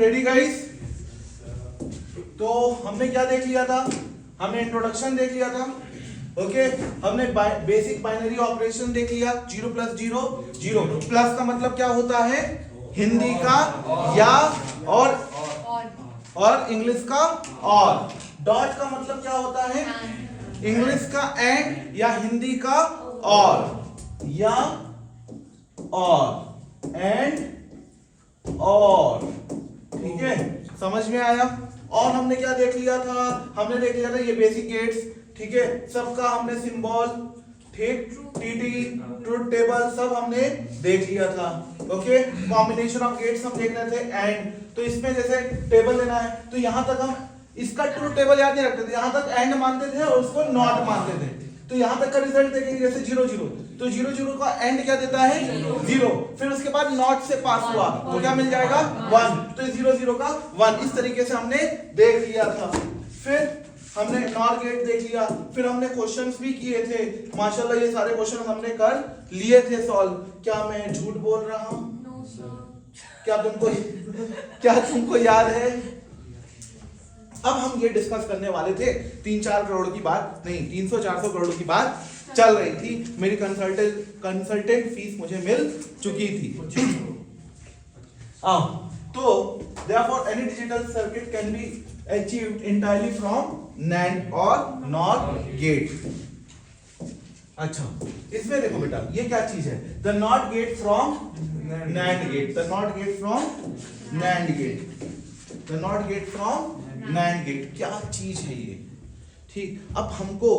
Ready guys? तो हमने क्या देख लिया था? हमने इंट्रोडक्शन देख लिया था। ओके, हमने बेसिक बाइनरी ऑपरेशन देख लिया। 0 + 0 0। प्लस का मतलब क्या होता है? हिंदी का या और इंग्लिश का और। डॉट का मतलब क्या होता है? इंग्लिश का एंड या हिंदी का और या और एंड और। ठीक है, समझ में आया? और हमने क्या देख लिया था? हमने देख लिया था ये बेसिक गेट्स। ठीक है, सबका हमने सिंबल, ठीक, टीटी, ट्रुथ टेबल सब हमने देख लिया था। ओके, कॉम्बिनेशन ऑफ गेट्स हम देख रहे थे। एंड तो इसमें जैसे टेबल लेना है तो यहां तक हम इसका ट्रुथ टेबल याद नहीं रखते थे, यहां तक एंड मानते थे और उसको नॉट मानते थे। तो यहां तक का रिजल्ट देखेंगे जैसे 0 0, तो 0 0 का एंड क्या देता है? 0। फिर उसके बाद नॉट से पास हुआ तो क्या मिल जाएगा? 1। तो 0 0 का 1। इस तरीके से हमने देख लिया था। फिर हमने नॉर गेट देख लिया। फिर हमने क्वेश्चंस भी किए थे माशाल्लाह। ये सारे क्वेश्चन हमने कर लिए थे सॉल्व। क्या मैं झूठ बोल रहा हूं? क्या तुमको याद है? अब हम ये डिस्कस करने वाले थे 3-4 करोड़ की बात नहीं, 300-400 करोड़ की बात चल रही थी। मेरी कंसल्टेंट फीस मुझे मिल चुकी थी। तो therefore any digital circuit can be achieved entirely from NAND or NOR gate। अच्छा, इसमें देखो बेटा ये क्या चीज है? The NOT gate from NAND gate, the NOT gate from NAND gate, the NOT gate from NAND gate। क्या चीज है ये? ठीक, अब हमको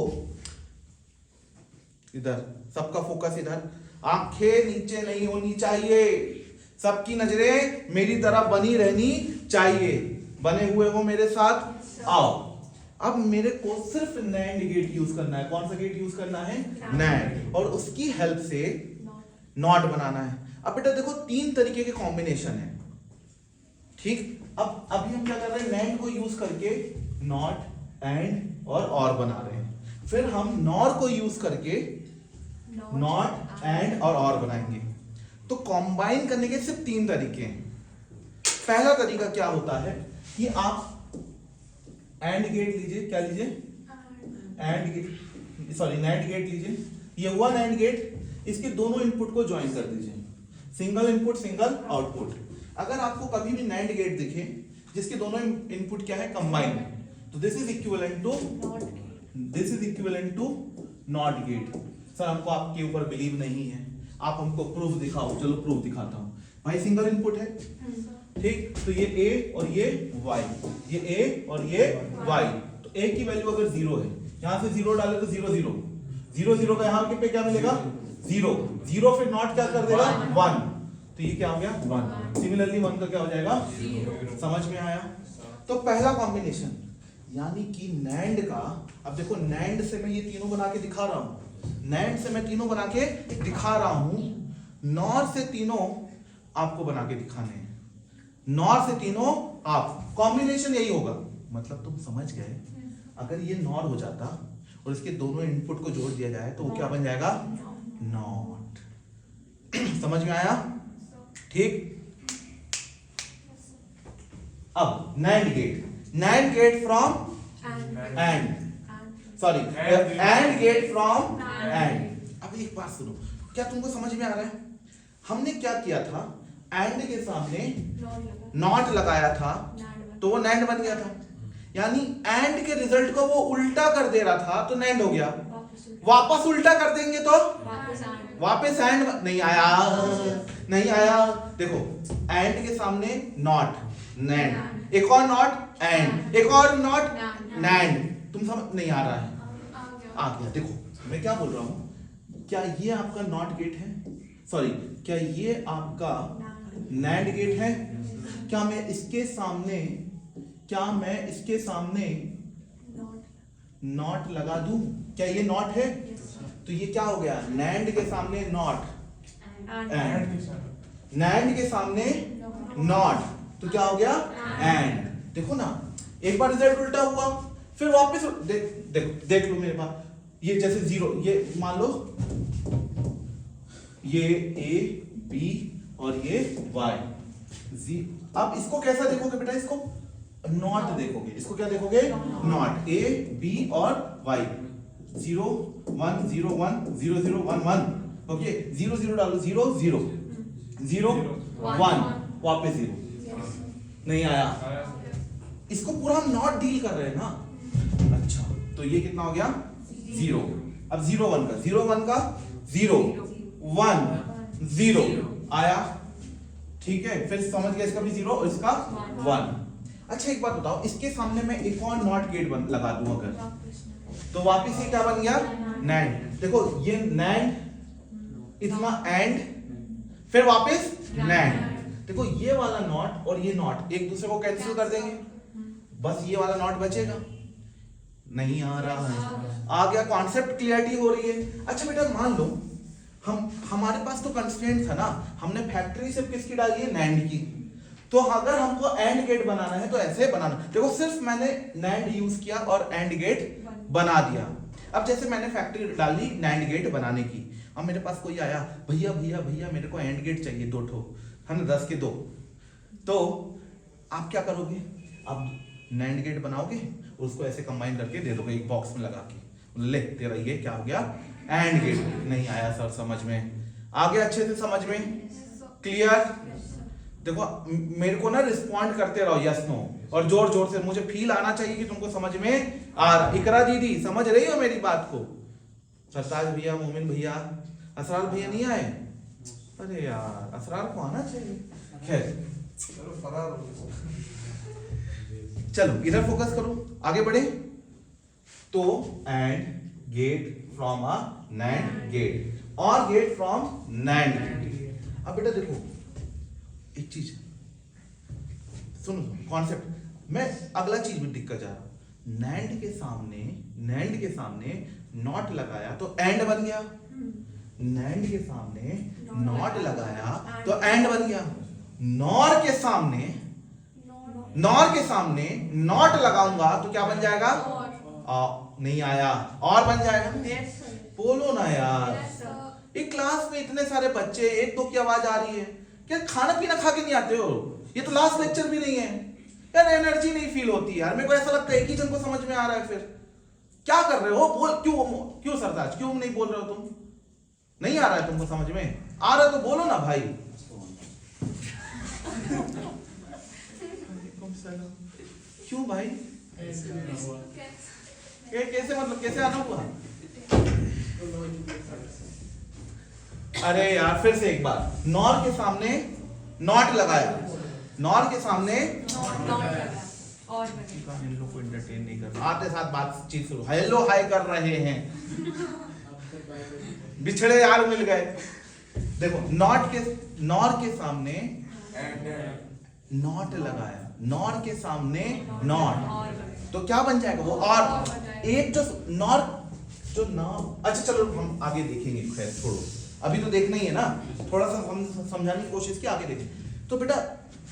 इधर सबका फोकस इधर, आंखें नीचे नहीं होनी चाहिए, सबकी नजरें मेरी तरफ बनी रहनी चाहिए। बने हुए हो मेरे साथ? आओ। अब मेरे को सिर्फ NAND गेट यूज करना है। कौन सा गेट यूज करना है? NAND। और उसकी हेल्प से नॉट बनाना है। अब बेटा देखो 3 तरीके के कॉम्बिनेशन है। ठीक, अब अभी हम क्या कर रहे हैं? NAND को यूज करके नॉट, एंड और बना रहे हैं। फिर हम नॉर को यूज करके नॉट, एंड और बनाएंगे। तो कॉम्बाइन करने के सिर्फ 3 तरीके हैं। पहला तरीका क्या होता है कि आप एंड गेट लीजिए। क्या लीजिए? AND gate, sorry NAND gate लीजिए। ये हुआ NAND गेट, इसके दोनों इनपुट को ज्वाइन कर दीजिए। Single input single output. अगर आपको कभी भी NAND गेट दिखे जिसके दोनों इनपुट क्या है? कंबाइन, तो this is equivalent to NOT gate. Sir हमको आपके ऊपर बिलीव नहीं है, आप हमको प्रूफ दिखाओ। चलो प्रूफ दिखाता हूं भाई। सिंगल इनपुट है, ठीक, तो ये A और ये Y, ये A और ये Y। तो A की वैल्यू अगर 0 है, यहां से 0 डाले तो 0 0 0 0 का यहां पे क्या मिलेगा? 0 0। फिर नॉट क्या कर देगा? 1। तो ये क्या हो गया? 1। सिमिलरली 1 का क्या हो जाएगा? 0। समझ में आया? तो पहला कॉम्बिनेशन यानी कि NAND का, अब देखो NAND से मैं ये तीनों बना के दिखा रहा हूं, NAND से मैं तीनों बना के दिखा रहा हूं, नॉर से तीनों आपको बना के दिखाने हैं। नॉर से तीनों आप, कॉम्बिनेशन यही होगा। मतलब तुम समझ गए? अगर ये नॉर हो जाता और इसके दोनों इनपुट को जोड़ दिया जाए तो वो क्या बन जाएगा? नॉट। समझ में आया? ठीक। अब NAND get from and, sorry and gate from and. अब एक बात सुनो, क्या तुमको समझ में आ रहा है? हमने क्या किया था? एंड के सामने नॉट लगाया था तो वो NAND बन गया था। यानी एंड के रिजल्ट को वो उल्टा कर दे रहा था तो NAND हो गया। वापस उल्टा कर देंगे तो वापस एंड नहीं आया। देखो एंड के सामने नॉट, NAND, एक और नॉट, एंड, एक और नॉट, NAND। तुम समझ नहीं आ रहा है? आ गया। देखो मैं क्या बोल रहा हूं, क्या ये आपका नॉट गेट है? सॉरी, क्या ये आपका NAND गेट है? क्या मैं इसके सामने नॉट लगा दूं? क्या ये नॉट है? तो ये क्या हो गया? NAND के सामने नॉट, एंड, NAND के सामने नॉट, तो क्या हो गया? एंड। देखो ना, एक बार रिजल्ट उल्टा हुआ, फिर वापस देख लो मेरे पास, ये जैसे 0, ये मान लो ये A B और ये Y, अब इसको कैसा देखोगे बेटा, इसको नॉट देखोगे, इसको क्या देखोगे, नॉट, ए बी और वाई, 0 1 0 1 0 0 1 1, ओके, 0 0 डालो, 0 0 0 1, वापस 0, नहीं आया, इसको पूरा हम नॉट डील कर रहे हैं ना। अच्छा तो ये कितना हो गया, 0, अब 0 1 का 0 1 का 0 1 0 आया, ठीक है, फिर समझ गया, इसका भी 0 और इसका 1। अच्छा एक बात बताओ, इसके सामने मैं एक और नॉट गेट लगा दूं अगर, तो वापिस ये क्या बन गया, नैंड। देखो ये नैंड, इतना एंड, फिर वापिस नैंड। देखो ये वाला नॉट और ये नॉट एक दूसरे को कैंसिल कर देंगे, बस ये वाला नॉट बचेगा। नहीं आ रहा है, आ गया, कॉन्सेप्ट क्लियरिटी हो रही है। अच्छा बेटा मान लो हमारे पास तो कंस्ट्रेंट था ना, हमने फैक्ट्री सिर्फ किसकी डाली है, नैंड की, तो अगर हमको एंड गेट बनाना है तो ऐसे बनाना। देखो सिर्फ मैंने नैंड यूज किया और एंड गेट बना दिया। अब जैसे मैंने फैक्ट्री डाली नैंड गेट बनाने की, अब मेरे पास कोई आया, भैया भैया भैया मेरे को एंड गेट चाहिए 2 ठो, है ना, 10 के 2, तो आप क्या करोगे, आप नैंड गेट बनाओगे, उसको ऐसे कंबाइन करके दे दोगे एक बॉक्स में लगा के, ले तेरा ये क्या हो गया, एंड गेट। नहीं आया सर समझ में, आ गया अच्छे से समझ में, क्लियर। देखो मेरे को ना रिस्पॉन्ड करते रहो यस नो, और जोर जोर से, मुझे फील आना चाहिए कि तुमको समझ में आ रहा। इकरा दीदी समझ रही हो मेरी बात को, सरताज भैया, मोमिन भैया, असरार भैया नहीं आए, अरे यार असरार को आना चाहिए। खैर चलो इधर फोकस करो, आगे बढ़े। तो AND gate from a NAND gate और गेट फ्रॉम नैंड गेट। अब बेटा देखो एक चीज सुनो, कॉन्सेप्ट मैं अगला चीज में दिक्कत जा रहा हूं। नैंड के सामने नॉट लगाया तो एंड बन गया, नैंड के सामने नॉट लगाया तो एंड बन गया, नॉर के सामने नॉट लगाऊंगा तो क्या बन जाएगा, नहीं आया, और बन जाएगा। बोलो ना यार, एक क्लास में इतने सारे बच्चे, एक दो की आवाज आ रही है, क्या खाना पीना खा के नहीं आते हो? ये तो लास्ट लेक्चर भी नहीं है यार, एनर्जी नहीं फील होती यार, मेरे को ऐसा लगता है एक ही जन को समझ में आ रहा है। फिर क्या कर रहे हो, बोल, क्यों सरताज, क्यों नहीं बोल रहे हो तुम? नहीं आ रहा है तुमको समझ में? आ रहा है तो बोलो ना भाई। क्यों भाई, कैसे मतलब कैसे आना हुआ? अरे यार फिर से एक बार, नॉर के सामने नॉट लगाया, नॉर के सामने और इन लोग को एंटरटेन नहीं कर, आते साथ बातचीत शुरू, हेलो हाय कर रहे हैं, बिछड़े यार मिल गए। देखो नॉर के सामने नॉट लगाया, नॉर के सामने नॉट, तो क्या बन जाएगा वो, और एक जो नॉर जो नाम, अच्छा चलो हम आगे देखेंगे, खैर छोड़ो, अभी तो देखना ही है ना, थोड़ा सा हम समझाने की कोशिश की, आगे देखें। तो बेटा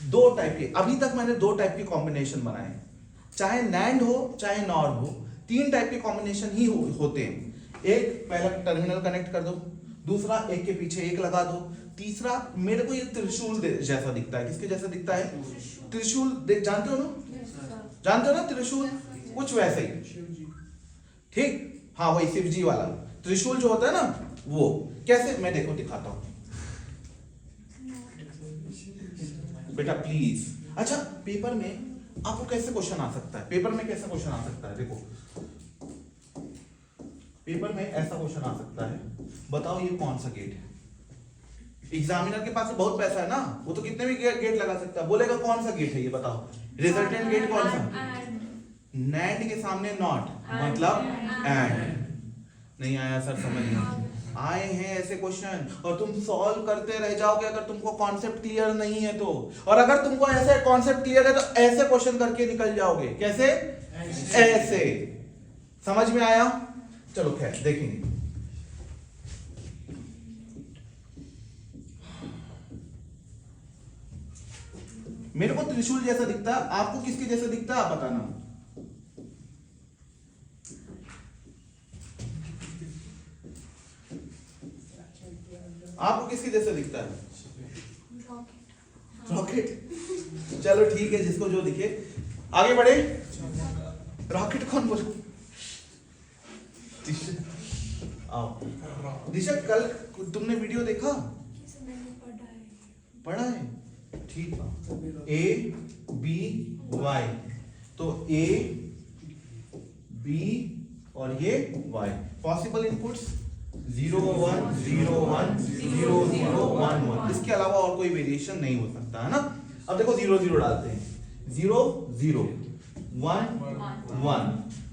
दो टाइप के, अभी तक मैंने 2 टाइप के कॉम्बिनेशन बनाए, चाहे नैंड हो चाहे नॉर हो, 3 टाइप के कॉम्बिनेशन ही होते हैं। एक पहला टर्मिनल कनेक्ट कर दो, दूसरा एक के पीछे एक लगा दो, तीसरा मेरे को ये त्रिशूल जैसा दिखता है, किसके जैसा दिखता है, त्रिशूल जानते हो ना, जानते हो ना त्रिशूल, कुछ वैसे ही, ठीक, हाँ वही शिव जी वाला त्रिशूल जो होता है ना, वो कैसे, मैं देखो दिखाता हूं बेटा प्लीज। अच्छा पेपर में आपको कैसे क्वेश्चन आ सकता है, पेपर में कैसे क्वेश्चन आ सकता है, देखो पेपर में ऐसा क्वेश्चन आ सकता है, बताओ ये कौन सा गेट है। एग्जामिनर के पास बहुत पैसा है ना, वो तो कितने भी गेट लगा सकता है, बोलेगा कौन सा गेट है ये बताओ, रिजल्टेंट गेट कौन सा, नैंड के सामने नॉट मतलब एंड। नहीं आया सर समझ नहीं आए हैं ऐसे क्वेश्चन, और तुम सॉल्व करते रह जाओगे अगर तुमको कॉन्सेप्ट क्लियर नहीं है तो, और अगर तुमको ऐसे कॉन्सेप्ट क्लियर है तो ऐसे क्वेश्चन करके निकल जाओगे, कैसे, ऐसे। समझ में आया? चलो खैर देखेंगे। मेरे को त्रिशूल जैसा दिखता है, आपको किसके जैसा दिखता है आप बताना। आपको किसके जैसा दिखता है, रॉकेट। चलो ठीक है, जिसको जो दिखे। आगे बढ़े। रॉकेट कौन बोला? आओ दिशा, कल तुमने वीडियो देखा? पढ़ा है? ठीक है। ए बी वाई, तो ए बी और ये वाई। Possible inputs 0 1 0 1 0 0 1 1। इसके अलावा और कोई वेरिएशन नहीं हो सकता है ना। अब देखो 0 0 डालते हैं। 0 0 1 1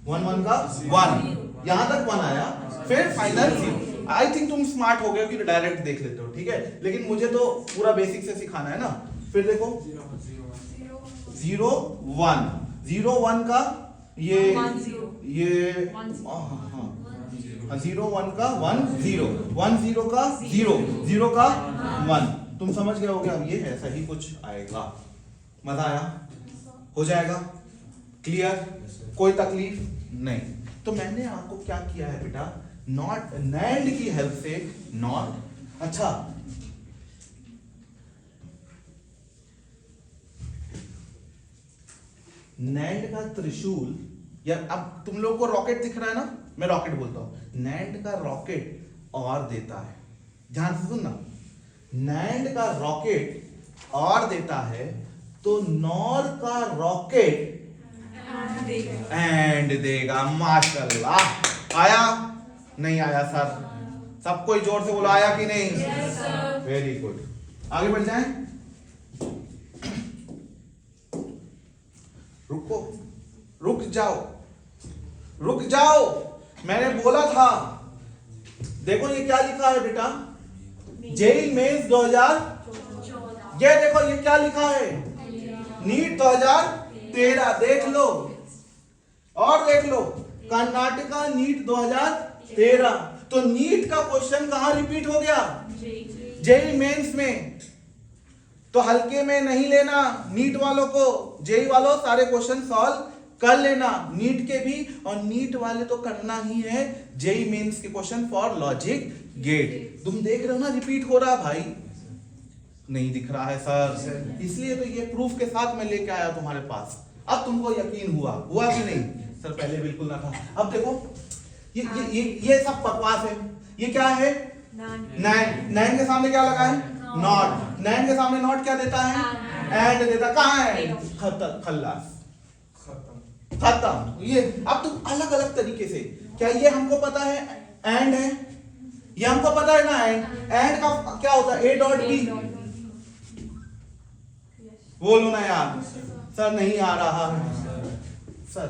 1 1 का 1, यहां तक 1 आया, फिर फाइनल 0। आई थिंक तुम स्मार्ट हो गए कि डायरेक्ट देख लेते हो, ठीक है, लेकिन मुझे तो पूरा बेसिक से सिखाना है ना। फिर देखो 0 1 0 1 का ये 0 1 का 1 0 1 0 का 0 0 का 1। तुम समझ गए होगे। अब ये ऐसा ही कुछ आएगा। मजा आया? हो जाएगा क्लियर? कोई तकलीफ नहीं। तो मैंने आपको क्या किया है बेटा, नॉट नैंड की हेल्प से नॉट। अच्छा, नैंड का त्रिशूल, या अब तुम लोग को रॉकेट दिख रहा है ना, मैं रॉकेट बोलता हूं। नैंड का रॉकेट और देता है, ध्यान से सुनना। नैंड का रॉकेट और देता है, तो नॉर का रॉकेट एंड देगा। माशाल्लाह। आया? नहीं आया सर? सब कोई जोर से बोला आया कि नहीं? Very good. आगे बढ़ जाएं। रुको, रुक जाओ, रुक जाओ, मैंने बोला था। देखो ये क्या लिखा है बेटा, जेईई मेंस 2014। ये देखो ये क्या लिखा है, नीट 2013। देख लो और देख लो, कर्नाटका नीट 2013। तो नीट का क्वेश्चन कहां रिपीट हो गया? जेईई मेंस में। तो हल्के में नहीं लेना नीट वालों को। जेईई वालों सारे क्वेश्चन सॉल्व कर लेना, नीट के भी। और नीट वाले तो करना ही है जेईई मेंस के क्वेश्चन फॉर लॉजिक गेट। तुम देख रहे हो ना रिपीट हो रहा भाई? नहीं दिख रहा है सर, इसलिए तो ये प्रूफ के साथ मैं लेके आया तुम्हारे पास। अब तुमको यकीन हुआ कि नहीं? सर पहले बिल्कुल ना था। अब देखो ये सब बकवास है। ये क्या है? नैंड। नैंड के सामने क्या लगा है? नॉट। नैंड के सामने नॉट क्या देता है? एंड देता। कहां है? खल्लास, खत्म। ये अब तुम अलग अलग तरीके से, क्या ये हमको पता है एंड है? ये हमको पता है ना एंड। एंड का क्या होता है? A dot B. बोलो ना यार। सर नहीं आ रहा सर।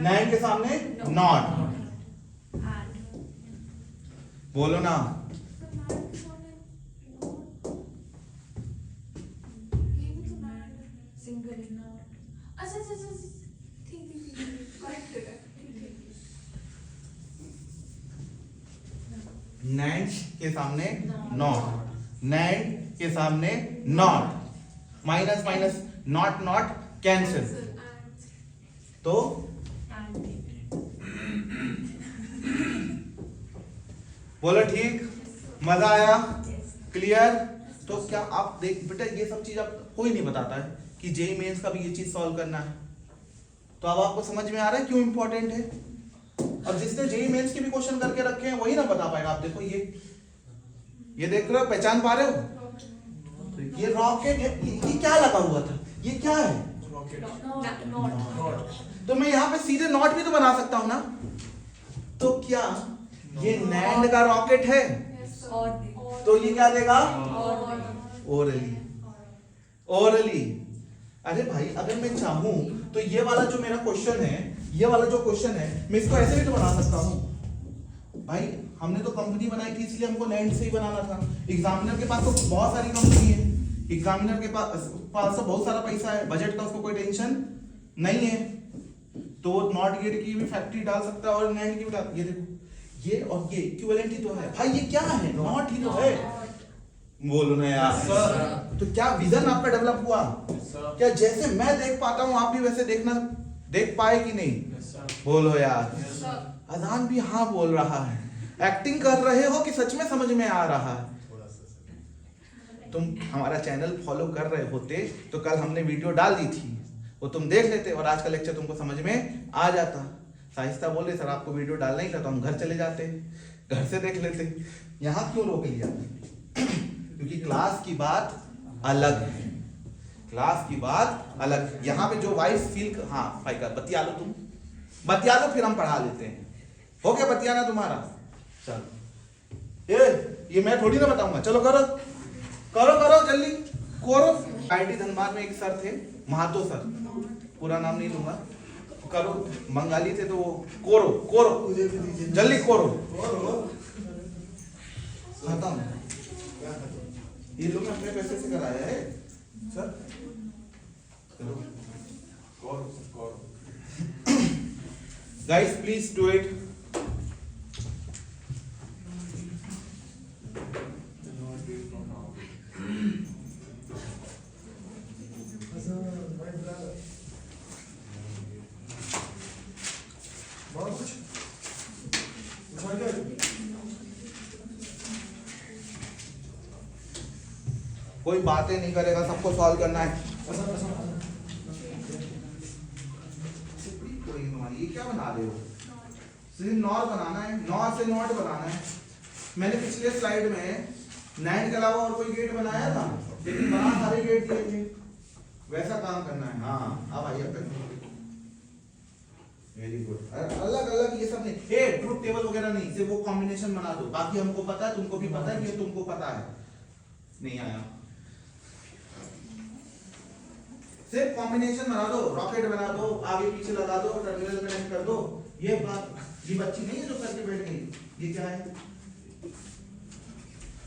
नैंड के सामने नॉट। बोलो ना। नैंड के सामने नॉट, नैंड के सामने not, minus minus not not cancel. तो बोलो ठीक, मजा आया? क्लियर? तो क्या आप देख बेटा, ये सब चीज आप कोई नहीं बताता है कि जेईई मेंस का भी ये चीज सॉल्व करना है। तो अब आपको समझ में आ रहा है क्यों इंपॉर्टेंट है। अब जिसने जेईई मेंस के भी क्वेश्चन करके रखे हैं वही ना बता पाएगा। आप देखो ये देख रहे हो, पहचान पा रहे हो? तो ये रॉकेट है। ये क्या लगा हुआ था? ये क्या है? तो मैं यहाँ पे सीधे नॉट भी तो बना सकता हूं ना। तो क्या ये नैंड का रॉकेट है? तो ये क्या देगा? ओरली। ओरली। अरे भाई अगर मैं चाहूं तो ये वाला जो मेरा क्वेश्चन है, ये वाला जो क्वेश्चन है, मैं इसको ऐसे भी तो बना सकता हूं। भाई हमने तो कंपनी बनाई थी इसलिए हमको नैंड से ही बनाना था। एग्जामिनर के पास तो बहुत सारी कंपनी है, एग्जामिनर के पास तो बहुत सारा पैसा है, बजट का उसको कोई टेंशन नहीं है। तो वो नॉट गेट की भी फैक्ट्री डाल सकता है और नैंड की भी डाल। ये देखो ये और ये इक्विवेलेंट ही तो है भाई। ये क्या है? नॉट ही तो है। बोलो ना यार। तो क्या विजन आपका डेवलप हुआ? क्या जैसे मैं देख पाता हूं आप भी वैसे देख पाए कि नहीं? बोलो यार। अजान भी हाँ बोल रहा है। एक्टिंग कर रहे हो कि सच में समझ में आ रहा है? तुम हमारा चैनल फॉलो कर रहे होते तो कल हमने वीडियो डाल दी थी, वो तुम देख लेते और आज का लेक्चर तुमको समझ में आ जाता। साहिस्ता बोले सर आपको वीडियो डालना ही था तो हम घर चले जाते, घर से देख लेते। यहाँ क्यों रोक लिया? क्योंकि क्लास की बात अलग है, क्लास की बात अलग। यहाँ पे जो वाइफ फील, हाँ भाई का बतिया लो, तुम बतिया लो फिर हम पढ़ा लेते हैं। हो गया बतियाना तुम्हारा? चलो ये मैं थोड़ी ना बताऊंगा, चलो करो करो करो जल्दी करो। आईटी धनबाद में एक सर थे, महातो सर, पूरा नाम नहीं लूंगा, करो, बंगाली थे तो वो कोरो कोरो, जल्दी कोरो खत्म। ये लोग अपने पैसे से कराया है sir. Guys please do it. कोई बातें नहीं करेगा, सबको सॉल्व करना है। ये क्या बना रहे हो? सिर्फ नॉर बनाना है, नॉर से नॉट बनाना है। मैंने पिछले स्लाइड में नाइन के अलावा और कोई गेट बनाया था, लेकिन बना सारे गेट दिए थे, वैसा काम करना है। हाँ अब आइए, वेरी गुड। अलग अलग ये सब नहीं, ए ट्रुथ टेबल वगैरह नहीं, सिर्फ वो कॉम्बिनेशन बना दो। बाकी हमको पता है, तुमको भी पता है, ये तुमको पता है। नहीं आया, सिर्फ कॉम्बिनेशन बना दो, रॉकेट बना दो, आगे पीछे लगा दो, टर्मिनल कनेक्ट कर दो। ये बात, ये बच्ची नहीं है जो करके बैठ गई। ये क्या है?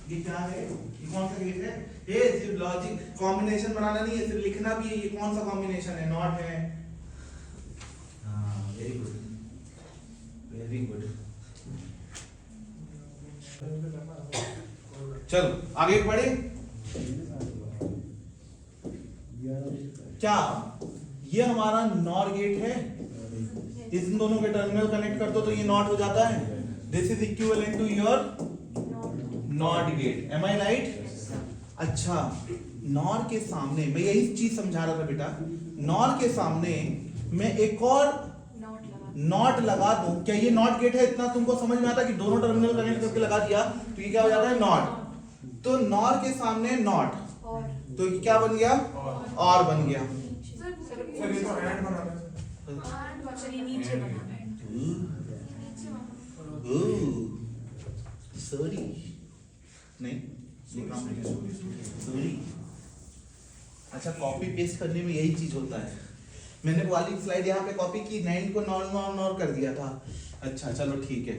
ये क्या है? ये कौन सा गेट है? ये सिर्फ लॉजिक कॉम्बिनेशन बनाना नहीं है, सिर्फ लिखना भी है। ये कौन सा कॉम्बिनेशन है? नॉट है। हाँ वेरी गुड, वेरी गुड। चलो आगे बढ़े। क्या ये हमारा नॉर गेट है? इन दोनों के टर्मिनल कनेक्ट कर दो तो ये नॉट हो जाता है। This is equivalent to your NOT gate, am I right? अच्छा, नॉर के सामने मैं यही चीज समझा रहा था बेटा, नॉर के सामने मैं एक और नॉट लगा दूं, क्या ये नॉट गेट है? इतना तुमको समझ में आता कि दोनों टर्मिनल कनेक्ट करके लगा दिया तो ये क्या हो जाता है? नॉट। तो नॉर के सामने नॉट, तो ये क्या बन गया? और बन गया। सॉरी नहीं, सॉरी। अच्छा, कॉपी पेस्ट करने में यही चीज होता है। मैंने वाली स्लाइड यहाँ पे कॉपी की, 9 को नॉर नॉर नॉर कर दिया था। अच्छा चलो ठीक है,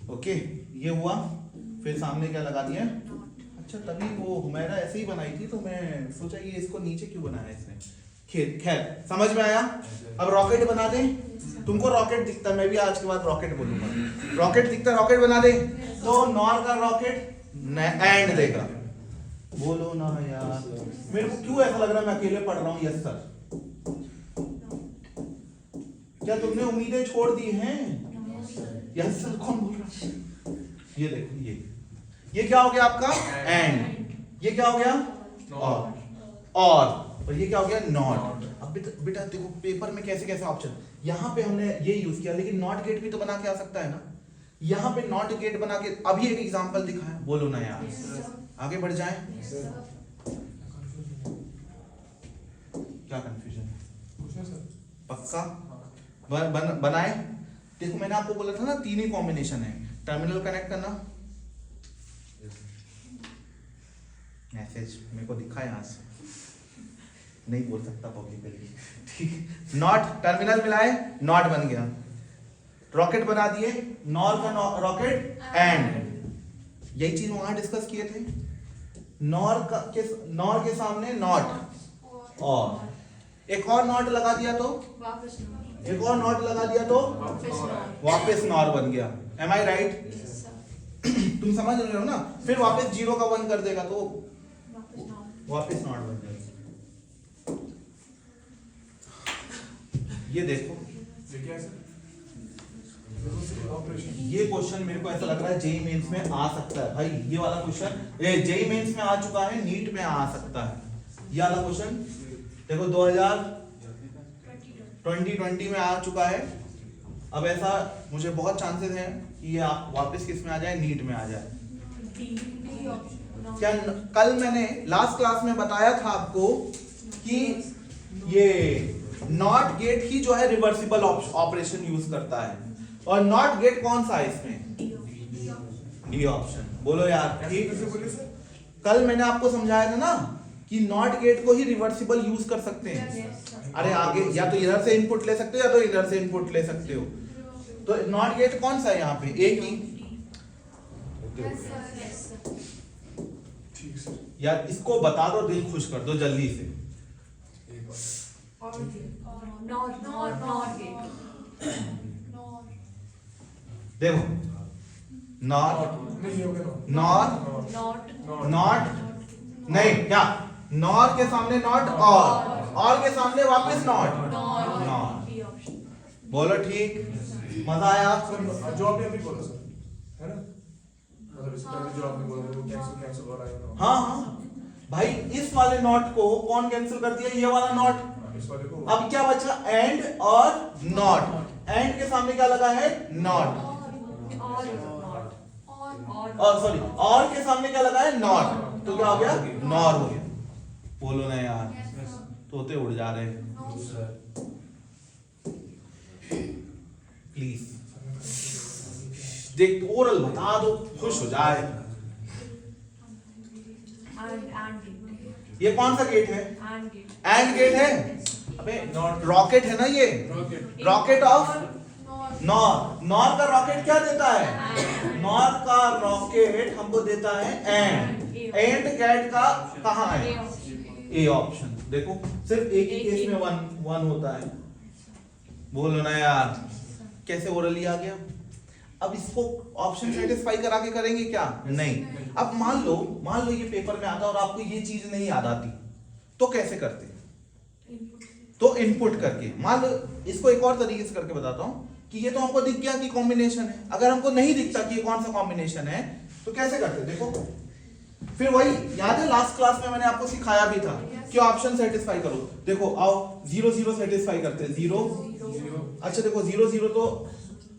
ओके ये हुआ। फिर सामने क्या लगा दिया? अच्छा, तभी वो हुमैरा ऐसे ही बनाई थी तो मैं सोचा ये इसको नीचे क्यों बनाया इसने। खैर समझ में आया। अब रॉकेट बना दे। तुमको रॉकेट दिखता, मैं भी आज के बाद रॉकेट बोलूंगा। रॉकेट दिखता, रॉकेट बना दे। तो नॉर का रॉकेट एंड देगा। बोलो ना यार, मेरे को क्यों ऐसा लग रहा है मैं अकेले पढ़ रहा हूँ? Yes sir. क्या तुमने उम्मीदें छोड़ दी हैं? Yes sir. कौन बोल रहा है? ये देखो, ये क्या हो गया आपका? एंड। ये क्या हो गया? और ये क्या हो गया? नॉट। अब बेटा देखो पेपर में कैसे कैसे ऑप्शन, यहाँ पे हमने ये यूज किया, लेकिन नॉट गेट भी तो बना के आ सकता है ना। यहाँ पे नॉट गेट बना के अभी एक एग्जांपल दिखाया। बोलो ना यार, आगे बढ़ जाएं। क्या कंफ्यूजन है? पक्का बनाए। देखो मैंने आपको बोला था ना, तीन ही कॉम्बिनेशन है। टर्मिनल कनेक्ट करना, मैसेज मेरे को दिखा यहाँ से, नहीं बोल सकता पब्लिकली, ठीक। नॉट, टर्मिनल मिलाए, नॉट बन गया। रॉकेट बना दिए, नॉर का रॉकेट एंड। यही चीज वहां डिस्कस किए थे। नॉर के सामने नॉट, और एक और नॉट लगा दिया तो एक और नॉट लगा दिया तो वापस नॉर बन गया। M I right? तुम समझ रहे हो ना। फिर वापस 0 का 1 कर देगा तो वापस नॉट बन जाएगा। ये देखो, ये क्वेश्चन मेरे को ऐसा लग रहा है जेईई मेंस में आ सकता है भाई। ये वाला क्वेश्चन जेईई मेंस में आ चुका है, नीट में आ सकता है। ये वाला क्वेश्चन देखो 2020 में आ चुका है। अब ऐसा मुझे बहुत चांसेस हैं कि ये आप वापस किस में आ जाए, नीट में आ जाए। क्या कल मैंने लास्ट क्लास में बताया था आपको कि ये नॉट गेट ही जो है रिवर्सिबल ऑपरेशन यूज करता है, और नॉट गेट कौन सा है इसमें? D option. बोलो यार ठीक। कल मैंने आपको समझाया था ना कि नॉट गेट को ही रिवर्सिबल यूज कर सकते हैं। अरे आगे या तो इधर से इनपुट ले सकते हो या तो इधर से इनपुट ले सकते हो। तो नॉट गेट कौन सा है यहाँ पे? एक ही। यार इसको बता दो, दिल खुश कर दो जल्दी से। देखो नॉट नहीं, क्या नॉर के सामने नॉट, और के सामने वापस नॉट। बोलो ठीक, मजा आया? जो आपने अभी बोला सर, है ना? मतलब इससे पहले जो आपने बोला वो कैंसिल हो रहा है। हाँ भाई, इस वाले नॉट को कौन कैंसिल कर दिया? ये वाला नॉट। इस वाले को अब क्या बचा? एंड और नॉट। एंड के सामने क्या लगा है? नॉट। और सॉरी, और के सामने क्या लगा है? नॉट। तो क्या हो गया? नॉर हो गया। बोलो ना यार, तोते उड़ जा रहे हैं। प्लीज देख, ओरल बता दो, खुश हो जाए। ये कौन सा गेट है? एंड गेट है। अबे रॉकेट है ना ये, रॉकेट ऑफ नॉर। नॉर का रॉकेट क्या देता है? नॉर का रॉकेट हमको देता है एंड। एंड गेट का कहाँ है? A option. देखो सिर्फ एक ही केस में वन होता है। बोलो ना यार, कैसे ओरली आ गया? अब इसको ऑप्शन सेटिस्फाई करा के करेंगे क्या? नहीं। अब मान लो ये पेपर में आता और आपको ये चीज नहीं याद आती, तो कैसे करते? तो इनपुट करके। मान लो इसको एक और तरीके से करके बताता हूं कि ये तो हमको दिख गया कि कॉम्बिनेशन है। अगर हमको नहीं दिखता कि ये कौन सा कॉम्बिनेशन है तो कैसे करते? देखो फिर वही याद है, लास्ट क्लास में मैंने आपको सिखाया भी था कि ऑप्शन सेटिस्फाई करो। देखो आओ 0 0 सेटिस्फाई करते हैं। 0 अच्छा देखो 0 0 तो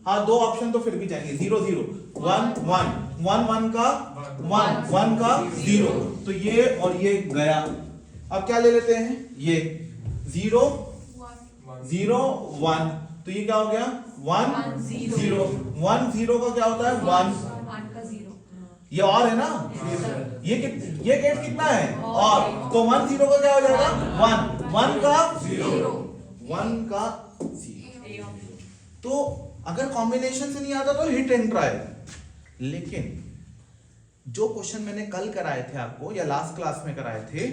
हाँ, दो ऑप्शन तो फिर भी जाएंगे। 0 0 1 1 1 1 का 1 1 का 0, तो ये और ये गया। अब क्या ले लेते हैं? ये 0 0 1, तो ये क्या हो गया? 1 0 1 0 का क्या होता है? 1 ये और है ना, ये गेट कितना है? और तो 1 0 का क्या हो जाएगा? 1 1 का 0 1 का 0। तो अगर कॉम्बिनेशन से नहीं आता तो हिट एंड ट्राई। लेकिन जो क्वेश्चन मैंने कल कराए थे आपको या लास्ट क्लास में कराए थे,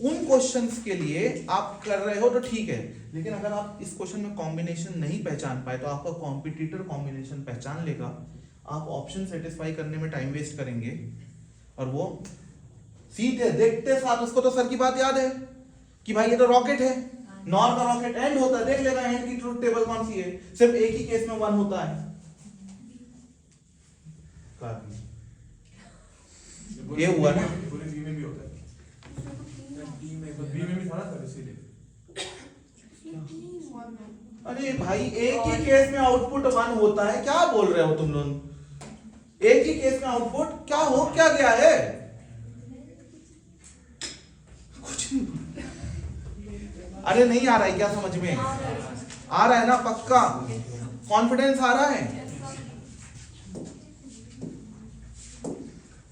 उन क्वेश्चंस के लिए आप कर रहे हो तो ठीक है। लेकिन अगर आप इस क्वेश्चन में कॉम्बिनेशन नहीं पहचान पाए तो आपका कॉम्पिटिटर कॉम्बिनेशन पहचान लेगा। आप ऑप्शन सेटिस्फाई करने में टाइम वेस्ट करेंगे, और वो सीधे देखते साथ उसको तो सर की बात याद है कि भाई ये तो रॉकेट है, नॉर का रॉकेट एंड होता है। देख लेगा एंड की ट्रूथ टेबल कौन सी है? सिर्फ एक ही केस में 1 होता है। ये हुआ ना, पूरे बी में भी होता है। बी में भी था ना सर, इसीलिए। अरे भाई एक ही केस में आउटपुट 1 होता है, क्या बोल रहे हो तुम लोग? एक ही केस में आउटपुट क्या हो क्या गया है? कुछ नहीं। अरे नहीं आ रहा है क्या समझ में? आ रहा है ना? पक्का कॉन्फिडेंस आ रहा है?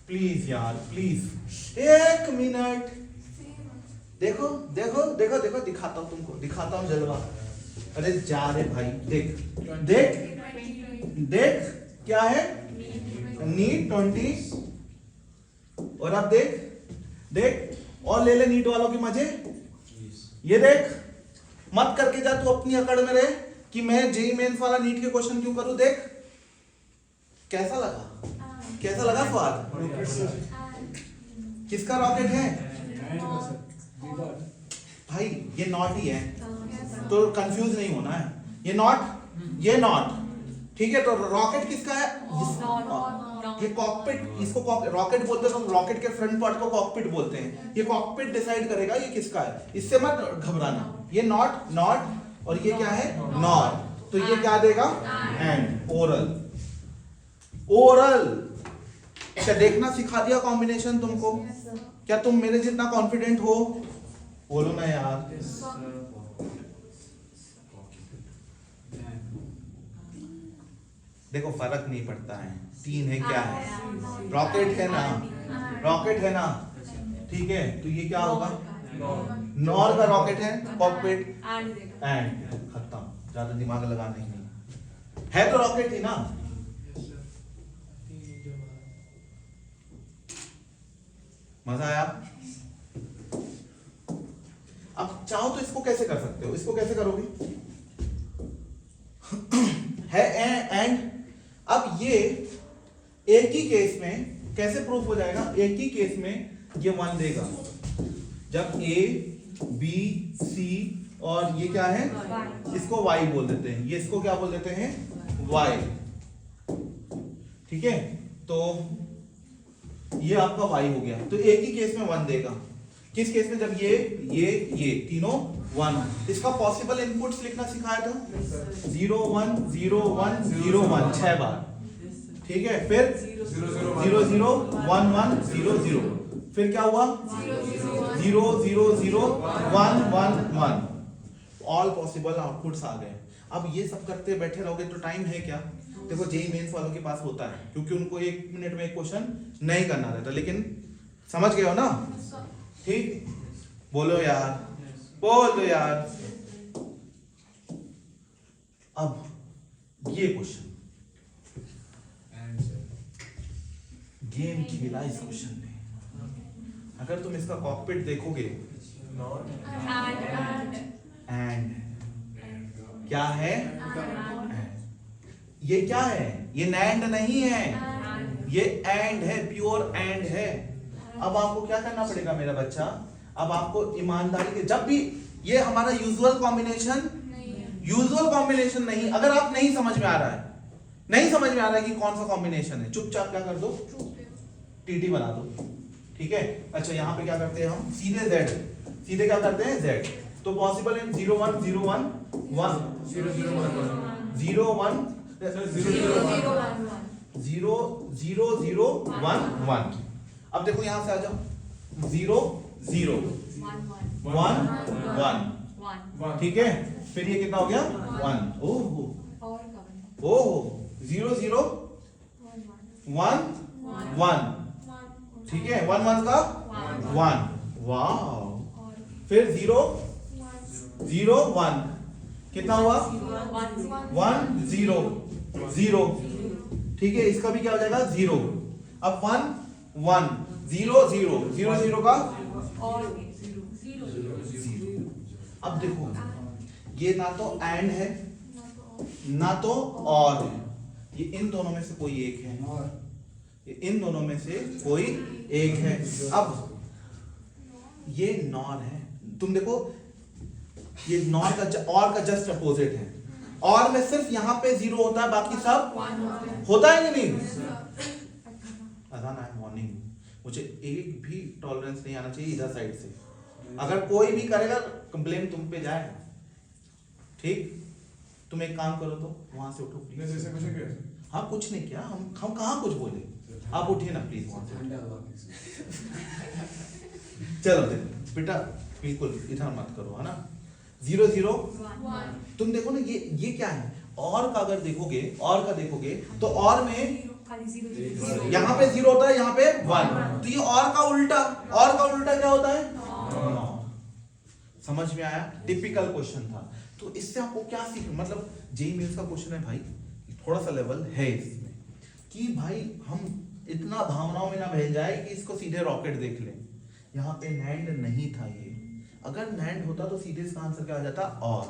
प्लीज यार प्लीज, 1 मिनट। देखो देखो देखो देखो, दिखाता हूं तुमको, दिखाता हूं जलवा। अरे जा रे भाई, देख देख देख, क्या है? नीट 20। और अब देख और ले ले नीट वालों के मजे। ये देख, मत करके जा तू अपनी अकड़ में रहे कि मैं जेईई मेंस वाला नीट के क्वेश्चन क्यों करूं। देख कैसा लगा, कैसा लगा सवाल? किसका रॉकेट है? भाई ये नॉट ही है, तो कंफ्यूज नहीं होना है। ये नॉट ठीक है, तो रॉकेट किसका है? ये कॉकपिट, इसको रॉकेट बोलते हैं, तो रॉकेट के फ्रंट पार्ट को कॉकपिट बोलते हैं। ये कॉकपिट डिसाइड करेगा ये किसका है, इससे मत घबराना। ये नॉट और ये क्या है? नॉर। तो ये क्या देगा? एंड। ओरल क्या देखना सिखा दिया कॉम्बिनेशन तुमको? क्या तुम मेरे जितना कॉन्फिडेंट हो? बोलो ना यार। देखो फर्क नहीं पड़ता है, तीन है, क्या है? रॉकेट है ना, रॉकेट है ना, ठीक है। तो ये क्या होगा? नॉर का रॉकेट है, कॉकपिट एंड, खत्म, ज्यादा दिमाग लगाना ही नहीं है, तो रॉकेट ही ना। मजा आया? अब चाहो तो इसको कैसे कर सकते हो? इसको कैसे करोगे? है एंड। अब ये एक ही केस में कैसे प्रूफ हो जाएगा? एक ही केस में ये 1 देगा जब A B C और ये क्या है? इसको Y बोल देते हैं, ये इसको क्या बोल देते हैं? Y। ठीक है, तो ये आपका Y हो गया। तो एक ही केस में 1 देगा। किस केस में? जब ये तीनों 1। इसका पॉसिबल इनपुट्स लिखना सिखाया था, 0 1 0 1 0 1 6 बार। ठीक है, फिर 0 0 1 1 0 0, फिर क्या हुआ? 0 0 0 1 1 1। ऑल पॉसिबल आउटपुट्स आ गए। अब ये सब करते बैठे रहोगे तो टाइम है क्या? देखो जेईई मेंस वालों के पास होता है, क्योंकि उनको 1 मिनट में एक क्वेश्चन नहीं करना रहता, लेकिन समझ गए हो ना? ठीक, बोलो यार, बोल दो यार। अब ये क्वेश्चन गेम खेला इस क्वेश्चन ने। अगर तुम इसका कॉकपिट देखोगे, एंड क्या है? ये क्या है? ये नैंड नहीं है, ये एंड है, प्योर एंड है। अब आपको क्या करना पड़ेगा मेरा बच्चा? अब आपको ईमानदारी के, जब भी ये हमारा यूजुअल कॉम्बिनेशन नहीं, अगर आप नहीं समझ में आ रहा है कि कौन सा कॉम्बिनेशन है, चुपचाप क्या कर दो? टीटी बना दो। ठीक है, अच्छा यहाँ पे क्या करते हैं हम? सीधे क्या करते हैं? Z। तो पॉसिबल है 0 1 0 1 1 0 0 1 0 1 0 0 0 1 1। अब देखो यहां से आ जाओ, 0 0 1 1, ठीक है। फिर ये कितना हो गया? 1। ओहो 0 0 1 1, ठीक है। 1 1 का 1, वाह। फिर 0 0 1 कितना हुआ? 1 0 0, ठीक है। इसका भी क्या हो जाएगा? 0। अब 1 1 0 0 0 0 का 0। अब देखो ये ना तो एंड है ना तो और है, ये इन दोनों में से कोई एक है, ये इन दोनों में से कोई एक है। अब ये नॉर है, तुम देखो ये नॉर का और का जस्ट अपोजिट है। और में सिर्फ यहाँ पे 0 होता है, बाकी सब होता है कि नहीं? अजान आई एम वार्निंग, मुझे एक भी टॉलरेंस नहीं आना चाहिए इधर साइड से। अगर कोई भी करेगा कंप्लेन तुम पे जाएगा, ठीक? तुम एक काम करो तो वहां से उठो प्लीज। जैसे कुछ नहीं किया। हाँ कुछ नहीं किया, हम कहाँ कुछ बोले, आप उठिए ना प्लीज वहां से। चलो देखो बेटा, बिल्कुल इधर मत करो, है ना। 0 0 तुम देखो ना, ये क्या है? और का अगर देखोगे, और का देखोगे तो और में यहाँ पे 0 होता है, यहाँ पे 1, तो ये और का उल्टा क्या होता है? समझ में आया? टिपिकल क्वेश्चन था। तो इससे आपको क्या सीख, मतलब जेईई मेंस का क्वेश्चन है भाई, थोड़ा सा लेवल है इसमें कि भाई हम इतना भावनाओं में ना बह जाए कि इसको सीधे रॉकेट देख लें। यहाँ पे नैंड नहीं था, ये अगर नैंड होता तो सीधे इसका आंसर क्या आ जाता? और।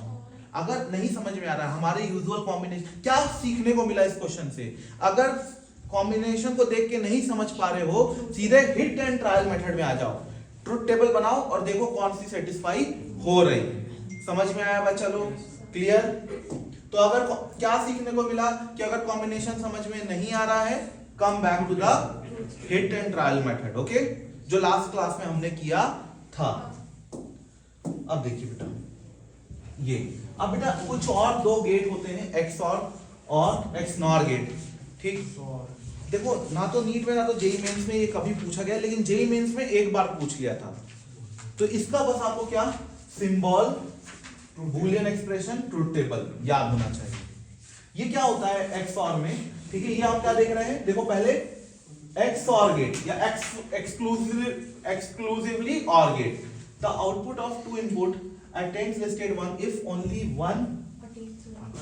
अगर नहीं समझ में आ रहा है हमारे यूजुअल कॉम्बिनेशन, क्या सीखने को मिला इस क्वेश्चन से? अगर कॉम्बिनेशन को देख के नहीं समझ पा रहे हो, सीधे हिट एंड ट्रायल मेथड में आ जाओ, ट्रुथ टेबल बनाओ और देखो कौन सी सेटिस्फाई हो रही है। समझ में आया बच्चा लोग? क्लियर? तो अगर क्या सीखने को मिला कि अगर कॉम्बिनेशन समझ में नहीं आ रहा है, come back to the hit and trial method, okay, जो लास्ट क्लास में हमने किया था। अब देखिए बेटा, ये अब बेटा कुछ और दो गेट होते हैं, XOR और XNOR गेट, ठीक। देखो ना तो नीट में ना तो जेई मेंस में ये कभी पूछा गया, लेकिन जेई मेंस में एक बार पूछ लिया था। तो इसका बस आपको क्या, symbol, Boolean expression, truth table याद होना चाहिए। ये क्या होता है XOR में, ठीक है। ये आप क्या देख रहे हैं, देखो पहले XOR गेट या exclusively OR gate, the output of two input attains listed one if only one,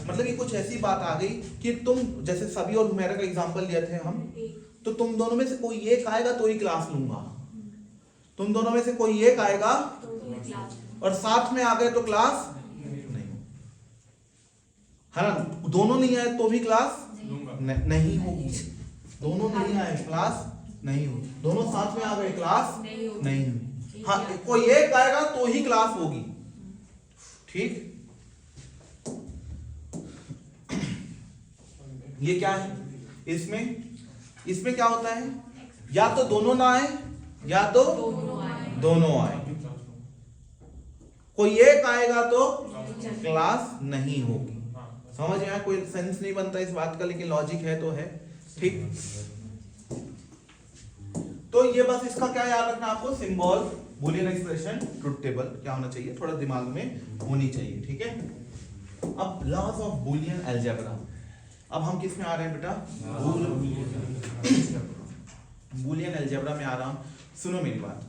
मतलब ये कुछ ऐसी बात आ गई कि तुम जैसे सभी और हुमैरा का एग्जांपल लिए थे हम, तो तुम दोनों में से कोई एक आएगा तो ही क्लास लूंगा, तुम दोनों में से कोई एक आएगा और साथ में आ गए तो क्लास नहीं, है ना। दोनों नहीं आए तो भी क्लास नहीं होगी, दोनों नहीं आए क्लास नहीं होगी, दोनों साथ में आ गए क्लास नहीं होगी। हाँ, कोई एक आएगा तो ही क्लास होगी, ठीक। ये क्या है, इसमें क्या होता है, या तो दोनों ना आए या तो दोनों आए, कोई एक आएगा तो क्लास नहीं होगी। समझ में आया, कोई सेंस नहीं बनता इस बात का, लेकिन लॉजिक है तो है, ठीक। तो ये बस इसका क्या याद रखना आपको, symbol, Boolean expression, truth table क्या होना चाहिए, थोड़ा दिमाग में होनी चाहिए, ठीक है। अब लॉज ऑफ बूलियन अलजेब्रा, अब हम किस में आ रहे हैं बेटा, बूलियन अलजेब्रा में आ रहा हूं। सुनो मेरी बात,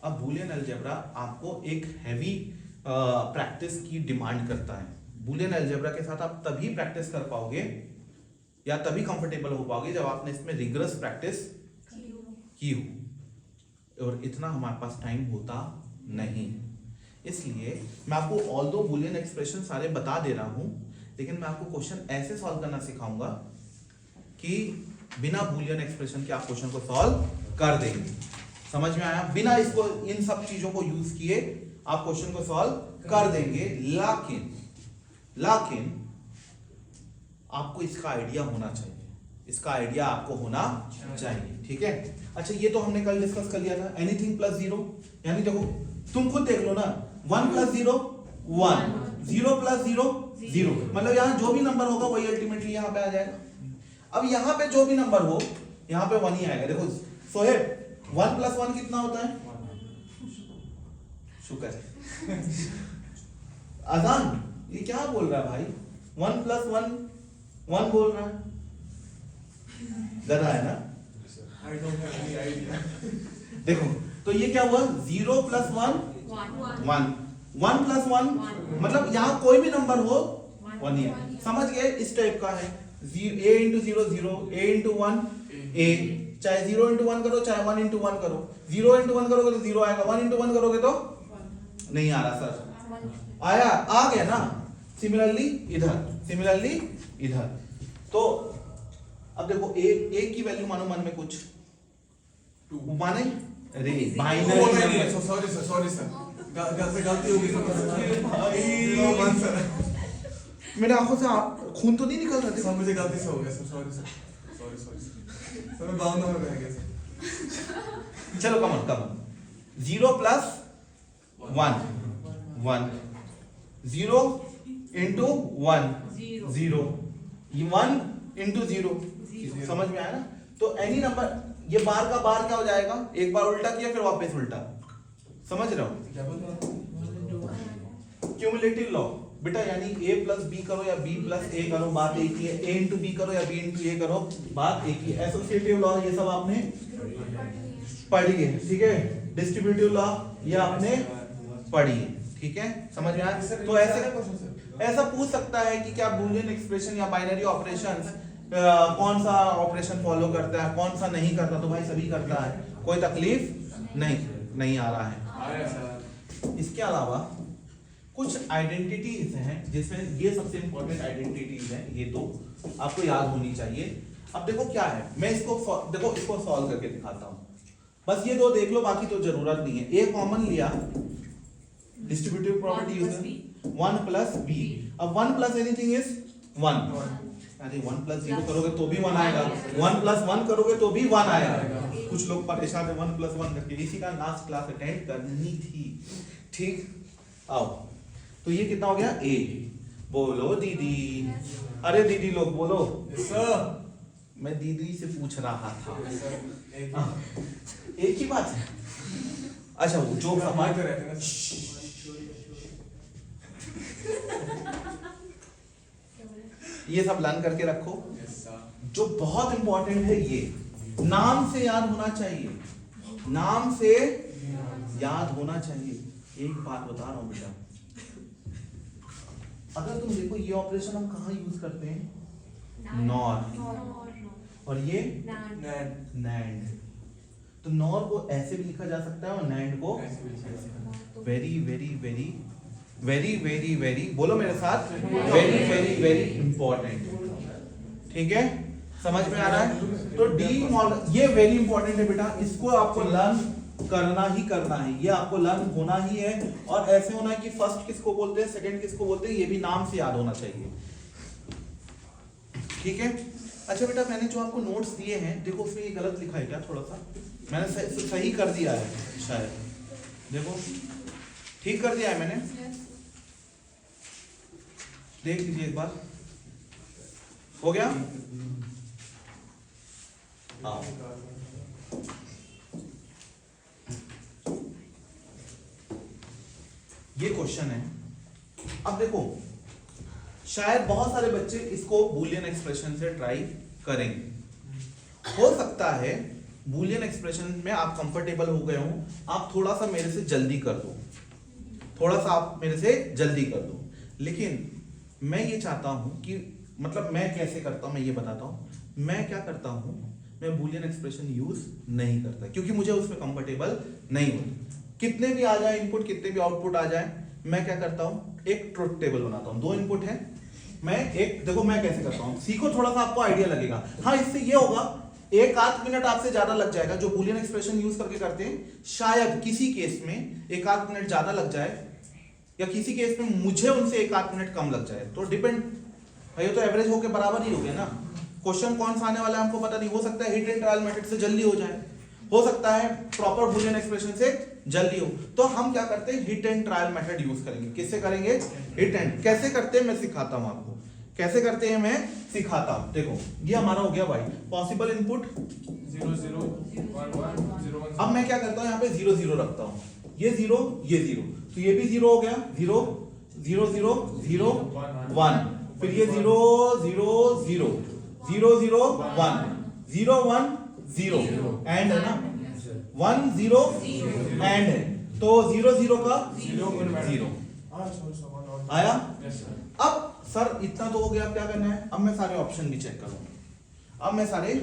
अब बूलियन अलजेब्रा आपको एक हैवी प्रैक्टिस की डिमांड करता है। बूलियन अलजेब्रा के साथ आप तभी प्रैक्टिस कर पाओगे या तभी कंफर्टेबल हो पाओगे जब आपने इसमें रिगरस प्रैक्टिस की हो, और इतना हमारे पास टाइम होता नहीं। इसलिए मैं आपको ऑल्दो बूलियन एक्सप्रेशन सारे बता दे रहा हूं, लेकिन मैं आपको क्वेश्चन ऐसे सॉल्व करना सिखाऊंगा कि बिना बूलियन एक्सप्रेशन के आप क्वेश्चन को सॉल्व कर देंगे। समझ में आया, बिना इसको इन सब चीजों को यूज किए आप क्वेश्चन को सॉल्व कर देंगे, लेकिन आपको इसका आइडिया होना चाहिए, इसका आइडिया आपको होना चाहिए, ठीक है। अच्छा, ये तो हमने कल डिस्कस कर लिया था, एनीथिंग प्लस जीरो, यानी देखो तुम खुद देख लो ना, 1 + 0 1, 0 + 0 0, मतलब यहाँ जो भी नंबर होगा वही अल्टीमेटली यहाँ पे आ जाएगा। अब यहाँ पे जो भी नंबर हो यहाँ पे 1 ही आएगा। देखो सोहेब, 1 + 1 कितना होता है, शुक्र है। अजान ये क्या बोल रहा है भाई, 1 + 1 1 बोल रहा है, गधा है ना। I don't have any idea. देखो तो ये क्या हुआ, 0 + 1 1, 1 + 1 मतलब यहाँ कोई भी नंबर हो 1 ही है। समझ गए, इस टाइप का है, a × 0 0, a × 1 a, चाहे 0 × 1 करो चाहे 1 × 1 करो, 0 × 1 करोगे तो 0 आएगा, 1 × 1 करोगे तो नहीं आ रहा सर, आया, आ गया ना। सिमिलरली इधर, तो अब देखो a की वैल्यू मानो मन में कुछ 2 माने, अरे बाइनरी, सॉरी सर, गलती हो गई सर, मेरे आंखों से खून तो नहीं निकल रहा था, मुझे गलती से हो गया सर, सॉरी मैं बाउंड में रह गया सर। चलो कम 0 + 1 1, 0 × 1 0, ये 1 × 0, समझ में आया ना। तो एनी नंबर, ये बार का बार क्या हो जाएगा, एक बार उल्टा किया फिर वापस उल्टा, समझ रहे हो, क्यूमुलेटिव लॉ बेटा, यानी a + b करो या b + a करो, बात एक ही है, a × b करो या b × a करो, बात एक ही है। एसोसिएटिव लॉ ये सब आपने पढ़ी है, ठीक है। डिस्ट्रीब्यूटिव लॉ ये आपने पढ़ी है, ठीक है, समझ में आया। तो ऐसा पूछ सकता है कि क्या बूलियन एक्सप्रेशन या बाइनरी ऑपरेशंस कौन सा ऑपरेशन फॉलो करता है, कौन सा नहीं करता, तो भाई सभी करता है, कोई तकलीफ नहीं आ रहा है। इसके अलावा कुछ आइडेंटिटीज हैं जिसमें ये सबसे इंपॉर्टेंट आइडेंटिटीज हैं, ये तो आपको याद होनी चाहिए। अब देखो क्या है, मैं इसको सॉल्व करके दिखाता हूं, बस ये दो देख लो, बाकी तो जरूरत नहीं है। ए कॉमन लिया, distributive property use, 1 plus B. अब 1 प्लस एनीथिंग इज 1। अरे 1 प्लस 0 करोगे तो भी 1 आएगा, 1 प्लस 1 करोगे तो भी 1 आएगा। कुछ लोग परेशान है 1 प्लस 1 करके, इसी का लास्ट क्लास अटेंड करनी थी। ठीक, आओ तो ये कितना हो गया a। बोलो दीदी, अरे दीदी लोग बोलो। मैं दीदी से पूछ रहा था, एक ही बात है। अच्छा वो जो रहते हैं ये सब लर्न करके रखो। जो बहुत इंपॉर्टेंट है ये नाम से याद होना चाहिए, नाम से याद होना चाहिए। एक बात बता रहा हूं बेटा, अगर तुम देखो ये ऑपरेशन हम कहाँ यूज करते हैं, नॉर, और ये नैंड। तो नॉर को ऐसे भी लिखा जा सकता है और नैंड को very very very very very very, बोलो मेरे साथ, वेरी वेरी वेरी इंपॉर्टेंट। ठीक है, समझ में आ रहा है? तो डी मॉडल ये वेरी इंपॉर्टेंट है बेटा, इसको आपको लर्न करना ही करना है, ये आपको लर्न होना ही है। और ऐसे होना है कि फर्स्ट किसको बोलते हैं, सेकंड किसको बोलते हैं, ये भी नाम से याद होना चाहिए। ठीक है, अच्छा बेटा मैंने जो आपको नोट्स दिए हैं, देखो उसमें ये गलत लिखा है क्या, थोड़ा सा मैंने सही कर दिया है शायद, देखो ठीक कर दिया है मैंने, देख लीजिए एक बार, हो गया? हाँ ये क्वेश्चन है। अब देखो शायद बहुत सारे बच्चे इसको बूलियन एक्सप्रेशन से ट्राई करेंगे। हो सकता है बूलियन एक्सप्रेशन में आप कंफर्टेबल हो गए हो, आप थोड़ा सा मेरे से जल्दी कर दो, थोड़ा सा आप मेरे से जल्दी कर दो। लेकिन मैं ये चाहता हूं कि मतलब मैं कैसे करता हूं मैं ये बताता हूं। मैं क्या करता हूं, मैं बूलियन एक्सप्रेशन यूज नहीं करता क्योंकि मुझे उसमें कंफर्टेबल नहीं होता। कितने भी आ जाए इनपुट, कितने भी आउटपुट आ जाए, मैं क्या करता हूं, एक ट्रुथ टेबल बनाता हूं। 2 इनपुट है, मैं एक, देखो मैं कैसे करता हूं, सीखो थोड़ा सा आपको आइडिया लगेगा। हाँ इससे ये होगा, 1-8 मिनट आपसे ज्यादा लग जाएगा जो बूलियन एक्सप्रेशन यूज करके करते हैं, शायद किसी केस में 1-8 मिनट ज्यादा लग जाए या किसी केस में मुझे उनसे 1-8 मिनट कम लग जाए, तो डिपेंड, ये तो एवरेज होके बराबर ही हो गया ना। क्वेश्चन कौन सा आने वाला है हमको पता नहीं, हो सकता है हिट एंड ट्रायल मेथड से जल्दी हो जाए, हो सकता है प्रॉपर बूलियन एक्सप्रेशन से जल्दी हो। तो हम क्या करते हैं, hit and trial method use करेंगे। किससे करेंगे, हिट एंड। कैसे करते हैं मैं सिखाता हूं आपको, कैसे करते हैं मैं सिखाता हूं। देखो ये हमारा हो गया भाई पॉसिबल इनपुट 0 0 1 1 0 1। अब मैं क्या करता हूं, यहाँ पे 0 0 रखता हूं, ये 0 ये 0, तो ये भी 0 हो गया, 0 0 0 0 1, फिर ये 0 0 0 0 0 1 0 1 0 एंड है ना, 1 0 एंड है, तो 0 0 का 0 आया। अब सर इतना तो हो गया, अब क्या करना है, अब मैं सारे ऑप्शन भी चेक करूंगा। अब मैं सारे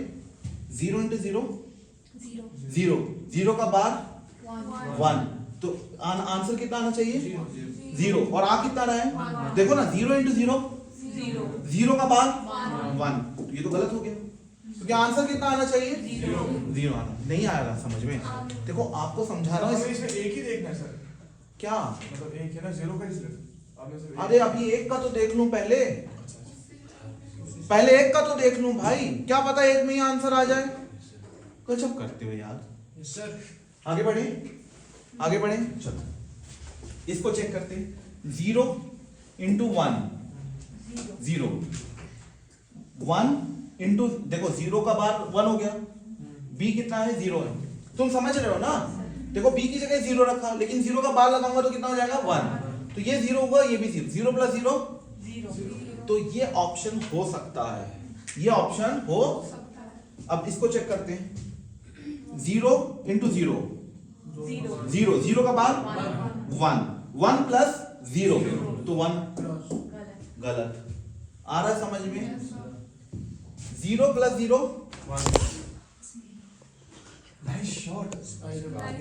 0 into 0 0 0 का बार 1, तो आंसर कितना आना चाहिए 0, और आ कितना रहा है, देखो ना 0 into 0 0 का बार 1, ये तो गलत हो गया क्योंकि आंसर कितना आना चाहिए 0 आना नहीं आ रहा समझ में। देखो आपको समझा रहा हूँ, इसमें एक ही देखना है सर, क्या मतलब एक है ना 0 का ही सिर्फ आपने सिर्फ अरे अभी एक का तो देख लूं, पहले एक का तो देख लूं भाई, क्या पता एक में ही आंसर आ जाए। गजब करते हो यार। Yes sir. आगे बढ़े चलो इसको चेक करते हैं। 0 into 1 0 1 into, देखो 0 का बार 1 हो गया, b कितना है 0 है, तुम समझ रहे हो ना। देखो b की जगह 0 रखा, लेकिन 0 का बार लगाऊंगा तो कितना हो जाएगा 1, तो ये 0 होगा, ये भी 0, 0 plus 0 तो ये ऑप्शन हो सकता है, ये ऑप्शन हो। अब इसको चेक करते हैं। 0 into 0 0 0 का बार 1 1 plus 0 तो 1 गलत आ रहा है समझ में। 0 plus 0 1। Nice shot Spiderman.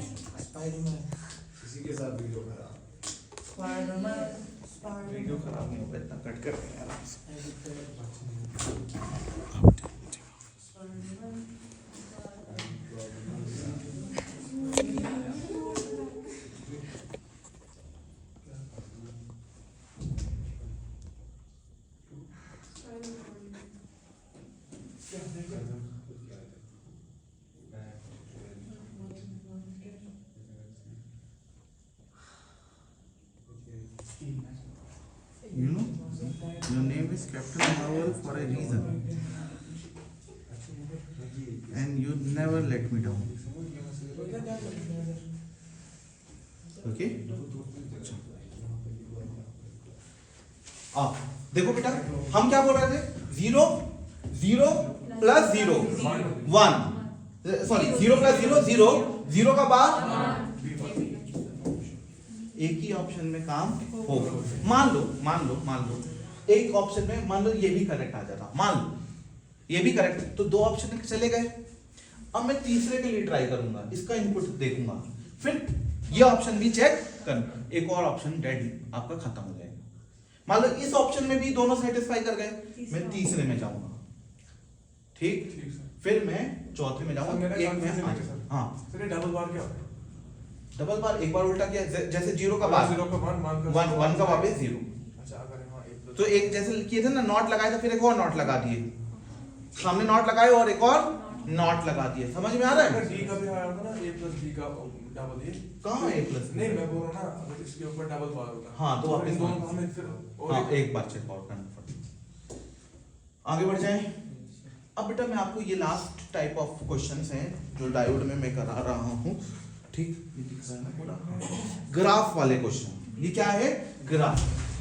किसी के साथ वीडियो खराब, वीडियो खराब नहीं होगा, इतना कट करते हैं आराम से। is Captain Marvel for a reason, and you never let me down. Okay? देखो बेटा, हम क्या बोल रहे थे? 0 0 प्लस 0 1, सॉरी 0 प्लस 0 0, 0 का बाद एक ही ऑप्शन में काम होगा। मान लो एक ऑप्शन में मान लो ये भी करेक्ट आ जाता, मान लो ये भी करेक्ट, तो 2 ऑप्शन चले गए। अब मैं तीसरे के लिए ट्राई करूंगा, इसका इनपुट देखूंगा, फिर ये ऑप्शन भी चेक करूंगा, एक और ऑप्शन डेड आपका खत्म हो जाएगा। मान लो इस ऑप्शन में भी दोनों सेटिस्फाई कर गए, मैं तीसरे में जाऊंगा, ठीक, फिर मैं चौथे में जाऊंगा, एक में हाँ। सर डबल बार क्या होता है? डबल बार एक बार उल्टा किया, जैसे 0 का बाद 0 का 1 का वापस 0। अच्छा, अगर हां एक तो एक जैसे किए थे ना, नॉट लगाए थे, फिर एक और नॉट लगा दिए, सामने नॉट लगाए और एक और नॉट लगा दिए। समझ में आ रहा है? अगर डी का भी आया होता ना, a + b का डबल, ये कहां a प्लस? नहीं, मैं बोल रहा हूं ना, अगर इसके ऊपर डबल बार होता। हाँ, तो वापस दोनों का हमें फिर और एक बार चेक आउट करना पड़ेगा। आगे बढ़ जाएं। अब बेटा मैं आपको ये लास्ट टाइप ऑफ क्वेश्चंस हैं जो डायोड में मैं करा रहा हूं, ठीक, ये दिख रहा है ना पूरा, ग्राफ वाले क्वेश्चन। ये क्या है?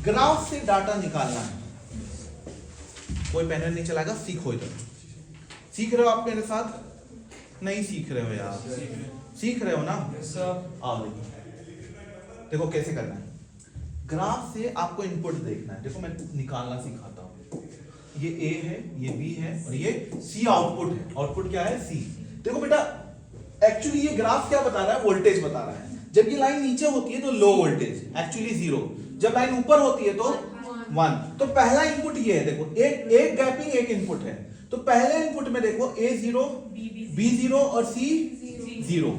ग्राफ से डाटा निकालना है। कोई पैनल नहीं चलाएगा, सीखो इधर। सीख रहे हो आप मेरे साथ? नहीं सीख रहे हो यार? सीख रहे हो ना? आओ देखो कैसे करना है। ग्राफ से आपको इनपुट देखना है। देखो मैं निकालना सिखाता हूँ। ये A है, ये B है और ये C आउटपुट है। आउटपुट क्या है? C। देखो बेटा एक्चुअली ये ग्राफ क्या बता रहा है? वोल्टेज बता रहा है। जब ये लाइन नीचे होती है तो लो वोल्टेज, एक्चुअली 0। जब लाइन ऊपर होती है तो 1। तो पहला इनपुट ये है, देखो एक गैपिंग एक इनपुट है। तो पहले इनपुट में देखो A0 B0 और C0,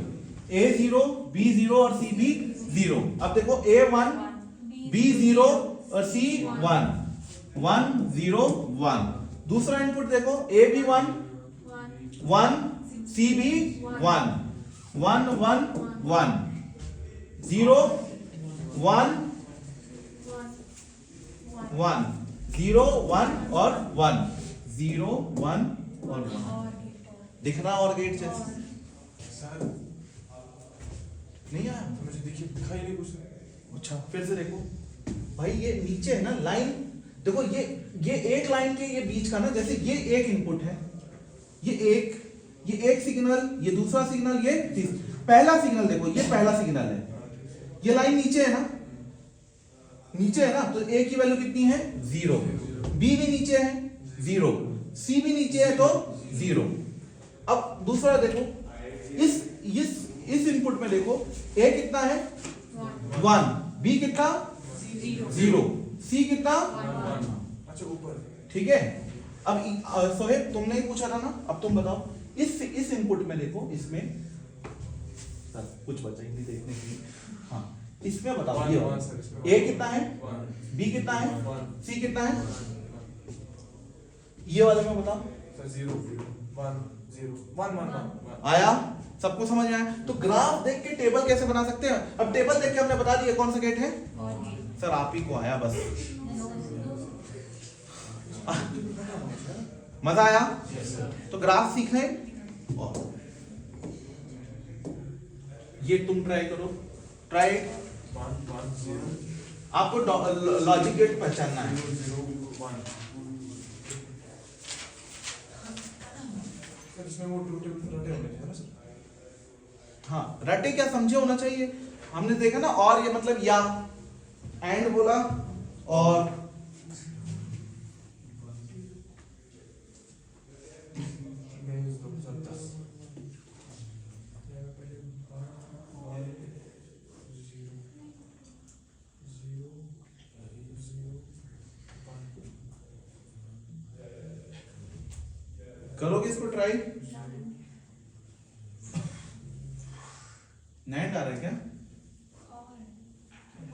A0 B0 और C भी 0। अब देखो A1 B0 और C1, 1 0 1। दूसरा इनपुट देखो AB1 1 CB 1 1 1 1 0 1 1 0 1 और 1 0 1 और 1। दिख रहा और गेट जैसे सर नहीं आया? मुझे देखिए दिखाई नहीं कुछ। अच्छा फिर से देखो भाई, ये नीचे है ना लाइन, देखो ये एक लाइन के ये बीच का ना, जैसे ये एक इनपुट है, ये एक सिग्नल, ये दूसरा सिग्नल, ये पहला सिग्नल, देखो ये पहला सिग्नल है, ये लाइन नीचे है ना, नीचे है ना, तो A की वैल्यू कितनी है? 0। B भी नीचे है 0, C भी नीचे है तो 0। अब दूसरा देखो, इस इनपुट में देखो A कितना है? 1, B कितना? 0, C कितना? अच्छा ऊपर, ठीक है। अब सोहेब तुमने ही पूछा था ना, अब तुम बताओ इस इनपुट में देखो, इसमें सर कुछ बचा ही नहीं देखने के लिए। हाँ इसमें बताओ ये A कितना है, B कितना है, C कितना है, ये वाले में बताओ। सर 0 1 0 1 1 1 आया? सबको समझ में आया? तो ग्राफ देख के टेबल कैसे बना सकते हैं? अब टेबल देख के हमने बता दिया कौन सा गेट है। सर आप ही को आया बस। मजा आया? तो ग्राफ सीखने और ये तुम ट्राई करो, ट्राई। 1 1 0 आपको लॉजिक गेट पहचानना है। 0 1। सर इसमें वो ट्रू टेबल रटे होने चाहिए ना सर? हाँ रटे क्या समझे होना चाहिए। हमने देखा ना, और ये मतलब या एंड बोला और करोगे इसको ट्राई? नेट आ रहा है क्या?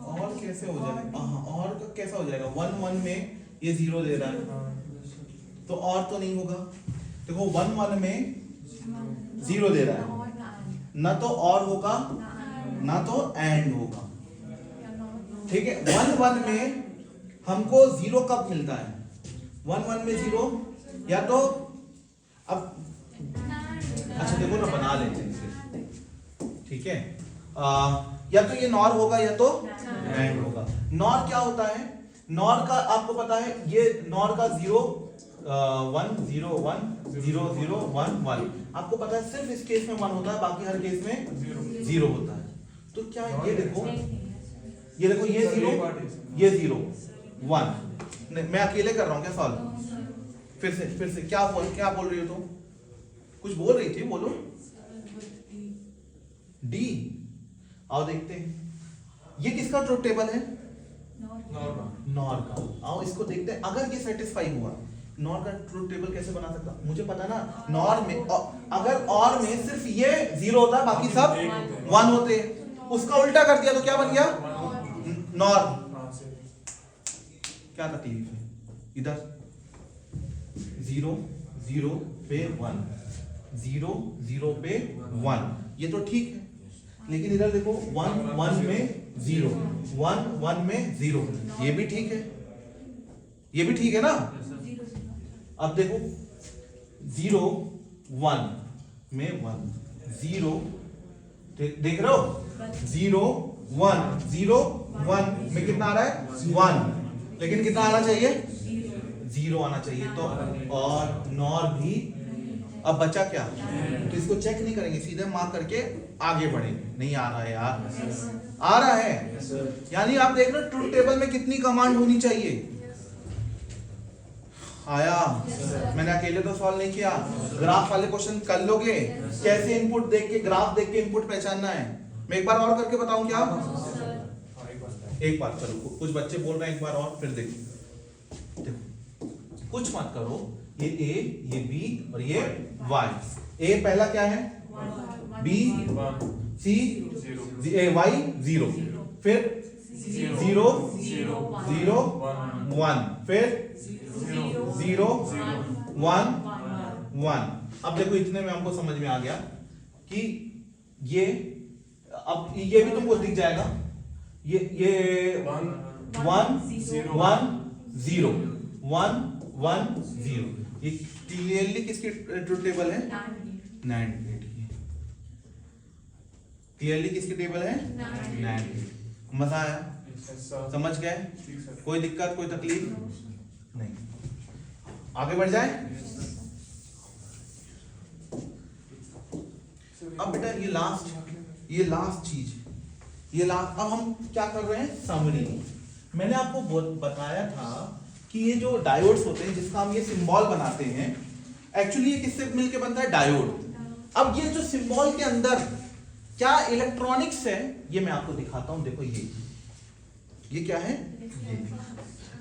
और कैसे हो जाएगा? हाँ और का कैसा हो जाएगा? 1 1 में ये 0 दे रहा है तो और तो नहीं होगा। देखो 1 1 में 0 दे रहा है, ना तो और होगा ना तो एंड होगा। ठीक है, 1 1 में हमको 0 कब मिलता है? 1 1 में 0, या तो अब अच्छा देखो ना, बना लेते हैं इसे, ठीक है। या तो ये नॉर होगा या तो एंड होगा। नॉर क्या होता है? नॉर का आपको पता है, ये नॉर का 0 1 0 1 0 0 1 1, आपको पता है सिर्फ इस केस में 1 होता है, बाकी हर केस में 0 होता है। तो क्या ये देखो, ये 0 ये 0 1, मैं अकेले कर रहा हूं क्या सॉल्व? फिर से क्या बोल रही हो तुम? कुछ बोल रही थी, बोलो। डी, आओ देखते हैं ये किसका ट्रुथ टेबल है? नॉर का। आओ इसको देखते हैं, अगर ये सेटिस्फाई हुआ, नॉर का ट्रुथ टेबल कैसे बना सकता? मुझे पता ना, नॉर में अगर और में सिर्फ ये 0 होता है, बाकी सब 1 होते हैं, उसका उल्टा कर दिया तो क्या बन गया? नॉर। क्या तकलीफ है? इधर 0 0 पे 1 0 0 पे 1, ये तो ठीक है, लेकिन इधर देखो 1 1 में 0 1 1 में 0, ये भी ठीक है, ये भी ठीक है ना। अब देखो 0 1 में 1 0, देख रहे हो 0 1 0 1 में कितना आ रहा है? 1, लेकिन कितना आना चाहिए? 0 आना चाहिए। तो और नॉर भी, अब बचा क्या? तो इसको चेक नहीं करेंगे, सीधे मार्क करके आगे बढ़ेंगे। नहीं आ रहा है यार, आ रहा है, यानी आप देख रहे हो ट्रुथ टेबल में कितनी कमांड होनी चाहिए। आया, मैंने अकेले तो सॉल्व नहीं किया। ग्राफ वाले क्वेश्चन कर लोगे, कैसे इनपुट देख के, ग्राफ देख के इनपुट पहचानना है। मैं एक बार और करके बताऊं क्या? एक बार चलो, कुछ बच्चे बोल रहे हैं एक बार और, फिर देखो कुछ मत करो, ये ए, ये बी और ये वाई। ए पहला क्या है? बी, सी, वाई 0, फिर 0 0 1, फिर 0 1 1। अब देखो इतने में हमको समझ में आ गया कि ये, अब ये भी तुमको दिख जाएगा, ये 1 1 0 1 1 0, ये क्लियरली किसकी ट्रुथ टेबल है? NAND गेट की। क्लियरली किसकी टेबल है? NAND gate. मजा आया? समझ गए? कोई दिक्कत, कोई तकलीफ नहीं? आगे बढ़ जाए। अब बेटा ये लास्ट चीज, ये लास्ट, अब हम क्या कर रहे हैं? समरी। मैंने आपको बताया था कि ये जो डायोड्स होते हैं, जिसका हम ये सिंबल बनाते हैं, एक्चुअली ये किससे मिलके बनता है? डायोड। अब ये जो सिंबल के अंदर क्या इलेक्ट्रॉनिक्स है, ये मैं आपको दिखाता हूं। देखो ये क्या है?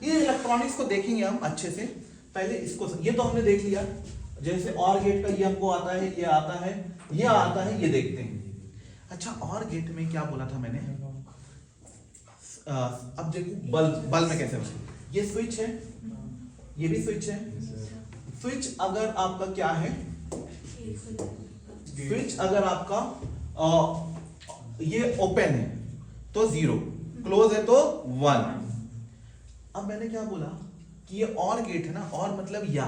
ये इलेक्ट्रॉनिक्स को देखेंगे हम अच्छे से। पहले इसको, ये तो हमने देख लिया, जैसे और गेट का ये हमको आता है, ये आता है, ये आता है, ये देखते हैं। अच्छा, और गेट में क्या बोला था मैंने? अब देखो बल्ब में कैसे बने। ये स्विच है, ये भी स्विच है। स्विच अगर आपका क्या है? स्विच अगर आपका ये ओपन है तो 0, क्लोज है तो 1। अब मैंने क्या बोला कि ये और गेट है ना, और मतलब या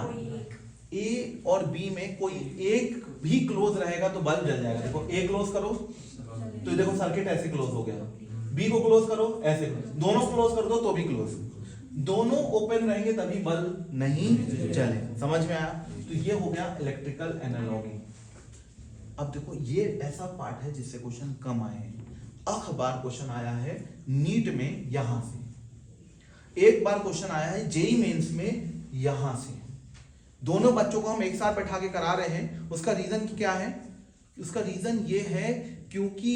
ए और बी में कोई एक भी क्लोज रहेगा तो बल्ब जल जाएगा। देखो ए क्लोज करो तो देखो सर्किट ऐसे क्लोज हो गया, बी को क्लोज करो ऐसे क्लोज, दोनों क्लोज कर दो तो भी क्लोज, दोनों ओपन रहेंगे तभी बल्ब नहीं जले। समझ में आया? तो ये हो गया इलेक्ट्रिकल एनालॉगी। अब देखो ये ऐसा पार्ट है जिससे क्वेश्चन कम आए हैं। बार क्वेश्चन आया है नीट में यहां से, एक बार क्वेश्चन आया है जेई मेंस में यहां से। दोनों बच्चों को हम एक साथ बैठा के करा रहे हैं। उसका रीजन क्या है? उसका रीजन ये है क्योंकि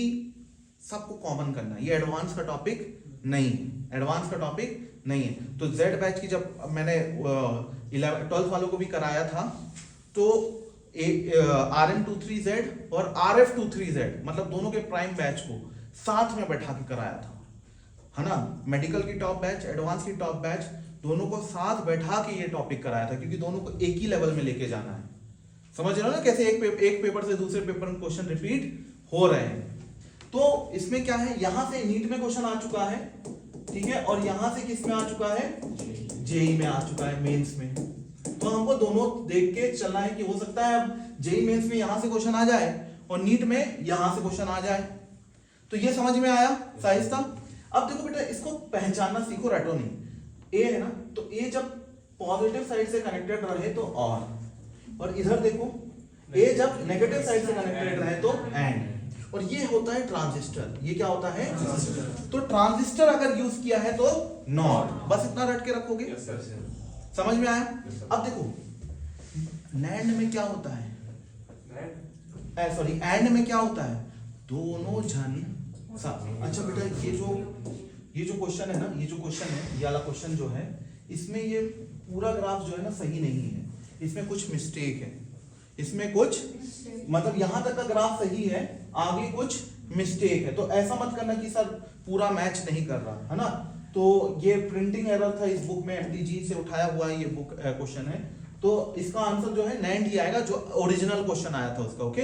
सबको कॉमन करना है, ये एडवांस का टॉपिक नहीं है, एडवांस का टॉपिक नहीं है। तो जेड बैच की जब मैंने 12th वालों को भी कराया था तो RM23Z और RF23Z मतलब दोनों के प्राइम बैच को साथ में बैठा के कराया था, है ना। मेडिकल की टॉप बैच, एडवांस की टॉप बैच, दोनों को साथ बैठा के ये टॉपिक कराया था क्योंकि दोनों को एक ही लेवल में लेके जाना है। समझ रहे हो ना कैसे एक पेपर से दूसरे पेपर में क्वेश्चन रिपीट हो रहे हैं। तो इसमें क्या है, यहां से नीट में क्वेश्चन आ चुका है, ठीक है, और यहां से किस में आ चुका है? जेई में आ चुका है, मेंस में। तो हमको दोनों देख के चलना है कि हो सकता है अब जेई मेंस में यहां से क्वेश्चन आ जाए और नीट में यहां से क्वेश्चन आ जाए। तो ये समझ में आया साहिस्ता। अब देखो बेटा, इसको पहचानना सीखो, रटो नहीं। ए है ना, तो ए जब पॉजिटिव साइड से कनेक्टेड रहे तो और इधर देखो ए जब नेगेटिव साइड से कनेक्टेड रहे तो एंड। और ये होता है ट्रांजिस्टर। ये क्या होता है? तो ट्रांजिस्टर अगर यूज किया है तो नॉट। बस इतना रट के रखोगे। समझ में आया? अब देखो नैंड में क्या होता है, सॉरी एंड में क्या होता है, दोनों जन। अच्छा बेटा, ये जो क्वेश्चन है ना, ये जो क्वेश्चन है, ये वाला क्वेश्चन जो है, इसमें ये पूरा ग्राफ जो है ना सही नहीं है, इसमें कुछ मिस्टेक है। इसमें कुछ मतलब यहां तक का ग्राफ सही है, आगे कुछ मिस्टेक है। तो ऐसा मत करना कि सर पूरा मैच नहीं कर रहा है ना। तो ये प्रिंटिंग एरर था इस बुक में, एमटीजी से उठाया हुआ ये बुक क्वेश्चन है। तो इसका आंसर जो है नैंड ही आएगा, जो ओरिजिनल क्वेश्चन आया था उसका। ओके,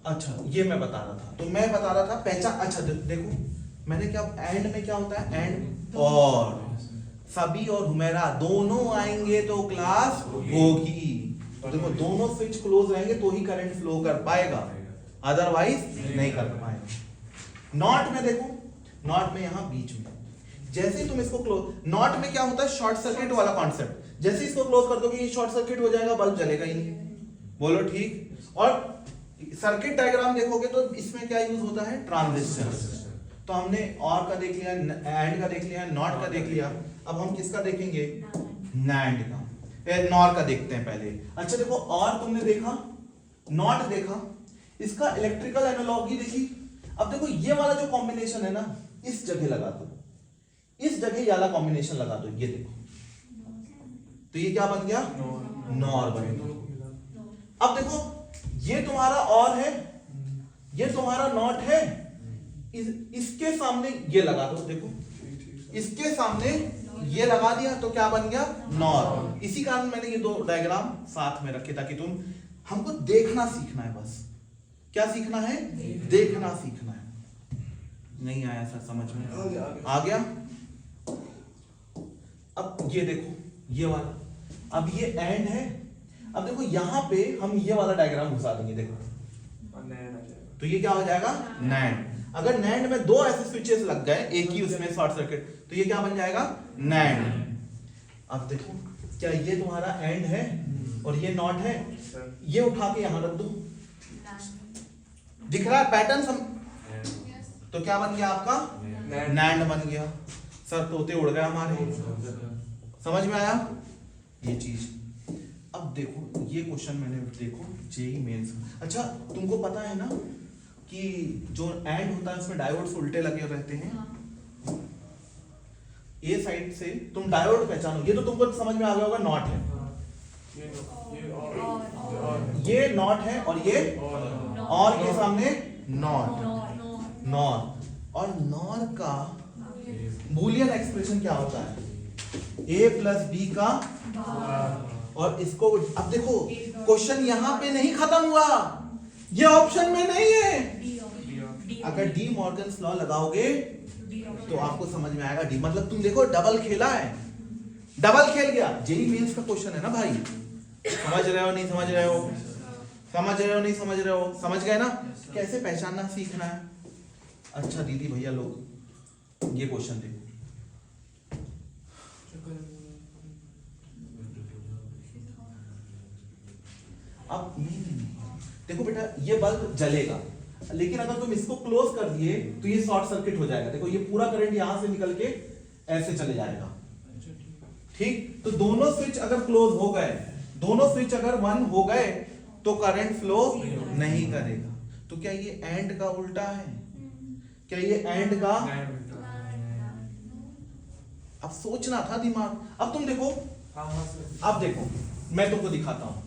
अच्छा ये मैं बता रहा था, तो मैं बता रहा था पहचान। अच्छा देखो मैंने क्या, एंड में क्या होता है, एंड और सभी और हुमेरा दोनों आएंगे तो क्लास होगी। तो देखो दोनों स्विच क्लोज रहेंगे तो ही करंट फ्लो कर पाएगा, अदरवाइज नहीं कर पाएगा। नॉट में देखो, नॉट में यहां बीच में, जैसे ही तुम इसको क्लोज, नॉट में क्या होता है, शॉर्ट सर्किट वाला कॉन्सेप्ट। जैसे इसको क्लोज कर दोगे ये शॉर्ट सर्किट हो जाएगा, बल्ब जलेगा ही नहीं। बोलो ठीक। और सर्किट डायग्राम देखोगे तो इसमें क्या यूज होता है, ट्रांजिस्टर। तो हमने और का देख लिया, एंड का देख लिया, नॉट का देख लिया। अब हम किसका देखेंगे, नैंड का, नॉर का देखते हैं पहले। अच्छा देखो, और तुमने देखा, नॉट देखा, इसका इलेक्ट्रिकल एनालॉजी देखी। अब देखो ये वाला जो कॉम्बिनेशन है ना, इस जगह लगा दो, इस जगह ये वाला कॉम्बिनेशन लगा दो, ये देखो, तो ये क्या बन गया, नॉर बन गया। अब देखो ये तुम्हारा और है, ये तुम्हारा नॉट है, इसके सामने ये लगा दो, देखो इसके सामने ये लगा दिया तो क्या बन गया, नॉर। इसी कारण मैंने ये दो डायग्राम साथ में रखे ताकि तुम, हमको देखना सीखना है, बस क्या सीखना है, देखना सीखना है। नहीं आया सर समझ में, आ गया। अब ये देखो ये वाला, अब ये एंड है। अब देखो यहां पे हम ये वाला डायग्राम घुसा देंगे, देखो तो ये क्या हो जाएगा, नैंड। अगर नैंड में दो ऐसे स्विचेस लग गए एक ही उसमें शॉर्ट सर्किट, तो ये क्या बन जाएगा, नैंड। अब देखो क्या ये तुम्हारा एंड है और ये नॉट है, ये उठा के यहां रख दो, दिख रहा है पैटर्न तो क्या बन गया आपका, नैंड बन गया। सर तोते उड़ गए हमारे, समझ में आया ये चीज। अब देखो ये क्वेश्चन मैंने देखो जेई मेंस। अच्छा तुमको पता है ना कि जो एंड होता है उसमें डायोड्स उल्टे लगे रहते हैं। ए साइड से तुम डायोड पहचानो, ये तो तुमको समझ में आ गया होगा, नॉट है, ये नॉट है और ये और के सामने नॉट, नॉर। और नॉर का बूलियन एक्सप्रेशन क्या होता है, ए प्लस बी का। और इसको अब देखो क्वेश्चन यहां पे नहीं खत्म हुआ, ये ऑप्शन में नहीं है। अगर डी मॉर्गन्स लॉ लगाओगे तो आपको समझ में आएगा, डी मतलब तुम देखो डबल खेला है, डबल खेल गया। जेई मेंस का क्वेश्चन है ना भाई, समझ रहे हो नहीं समझ रहे हो, समझ रहे हो नहीं समझ रहे हो, समझ गए ना कैसे पहचानना सीखना है। अच्छा दीदी भैया लोग ये क्वेश्चन देखो, अब देखो बेटा ये बल्ब जलेगा, लेकिन अगर तुम इसको क्लोज कर दिए तो ये शॉर्ट सर्किट हो जाएगा। देखो ये पूरा करंट यहां से निकल के ऐसे चले जाएगा, ठीक। तो दोनों स्विच अगर क्लोज हो गए, दोनों स्विच अगर वन हो गए तो करंट फ्लो नहीं करेगा। तो क्या ये एंड का उल्टा है, क्या ये एंड का, अब सोचना था दिमाग। अब तुम देखो, अब देखो मैं तुमको दिखाता हूं,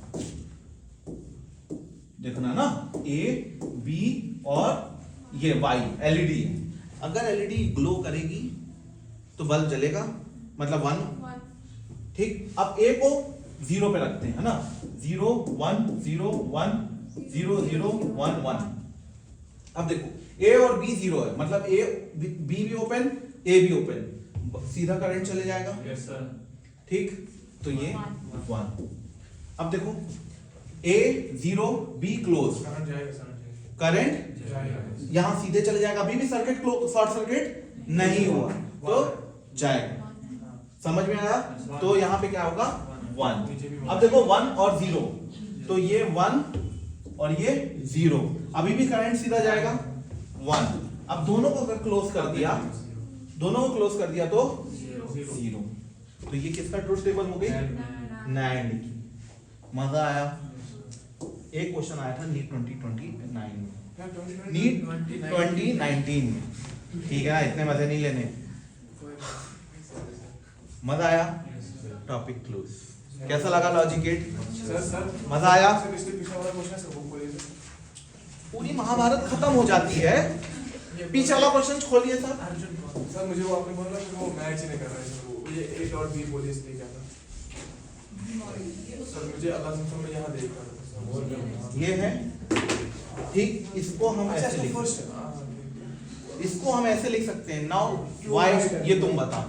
देखना ना ए बी और ये वाई एलईडी है। अगर एलईडी ग्लो करेगी तो बल्ब जलेगा, मतलब 1, ठीक। अब ए को 0 पे रखते हैं, है ना, 0 1 0 1 0 0 1 1। अब देखो ए और बी 0 है, मतलब ए बी भी ओपन ए भी ओपन, सीधा करंट चले जाएगा, यस सर। ठीक, तो ये 1। अब देखो A 0 B क्लोज, करंट जाएगा सर, करंट जाएगा। यहां सीधे चले जाएगा, अभी भी सर्किट शॉर्ट सर्किट नहीं हुआ तो जाएगा। समझ में आया? तो यहाँ पे क्या होगा 1। अब देखो 1 और 0, तो ये 1 और ये 0, अभी भी करंट सीधा जाएगा 1। अब दोनों को अगर क्लोज कर दिया, दोनों को क्लोज कर दिया तो 0। तो ये किसका ट्रुथ टेबल हो गई? NAND की। मजा आया? एक क्वेश्चन आया था नीट 2029 में, नीट 2019 में, ठीक है ना, इतने मजे नहीं लेने। मजा आया? Topic close. कैसा लगा लॉजिक 8? सर मजा आया? सर इसके पीछे वाला क्वेश्चन सर वो बोलिए सर। पूरी महाभारत खत्म हो जाती है, पीछे वाला क्वेश्चन खोलिए सर। सर मुझे वो आपने बोला कि वो मैच ही नहीं कर रहा है सर, वो ये A और B बोलिए इसलिए क्या था सर, मुझे अलग से मैं यहाँ देख रहा था सर, और क्या ये है, ठीक, इसको हम अच्छा ऐसे लिख, फर्स्ट है, इसको हम ऐसे लिख सकते हैं। नाउ व्हाई, ये तुम बताओ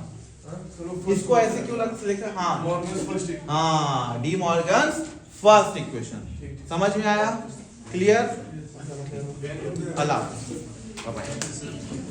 इसको ऐसे क्यों लिख रहे? हाँ मॉर्गन्स फर्स्ट हाँ, डी मॉर्गन्स फर्स्ट इक्वेशन। समझ में आया? क्लियर? अल्लाह, बाय बाय।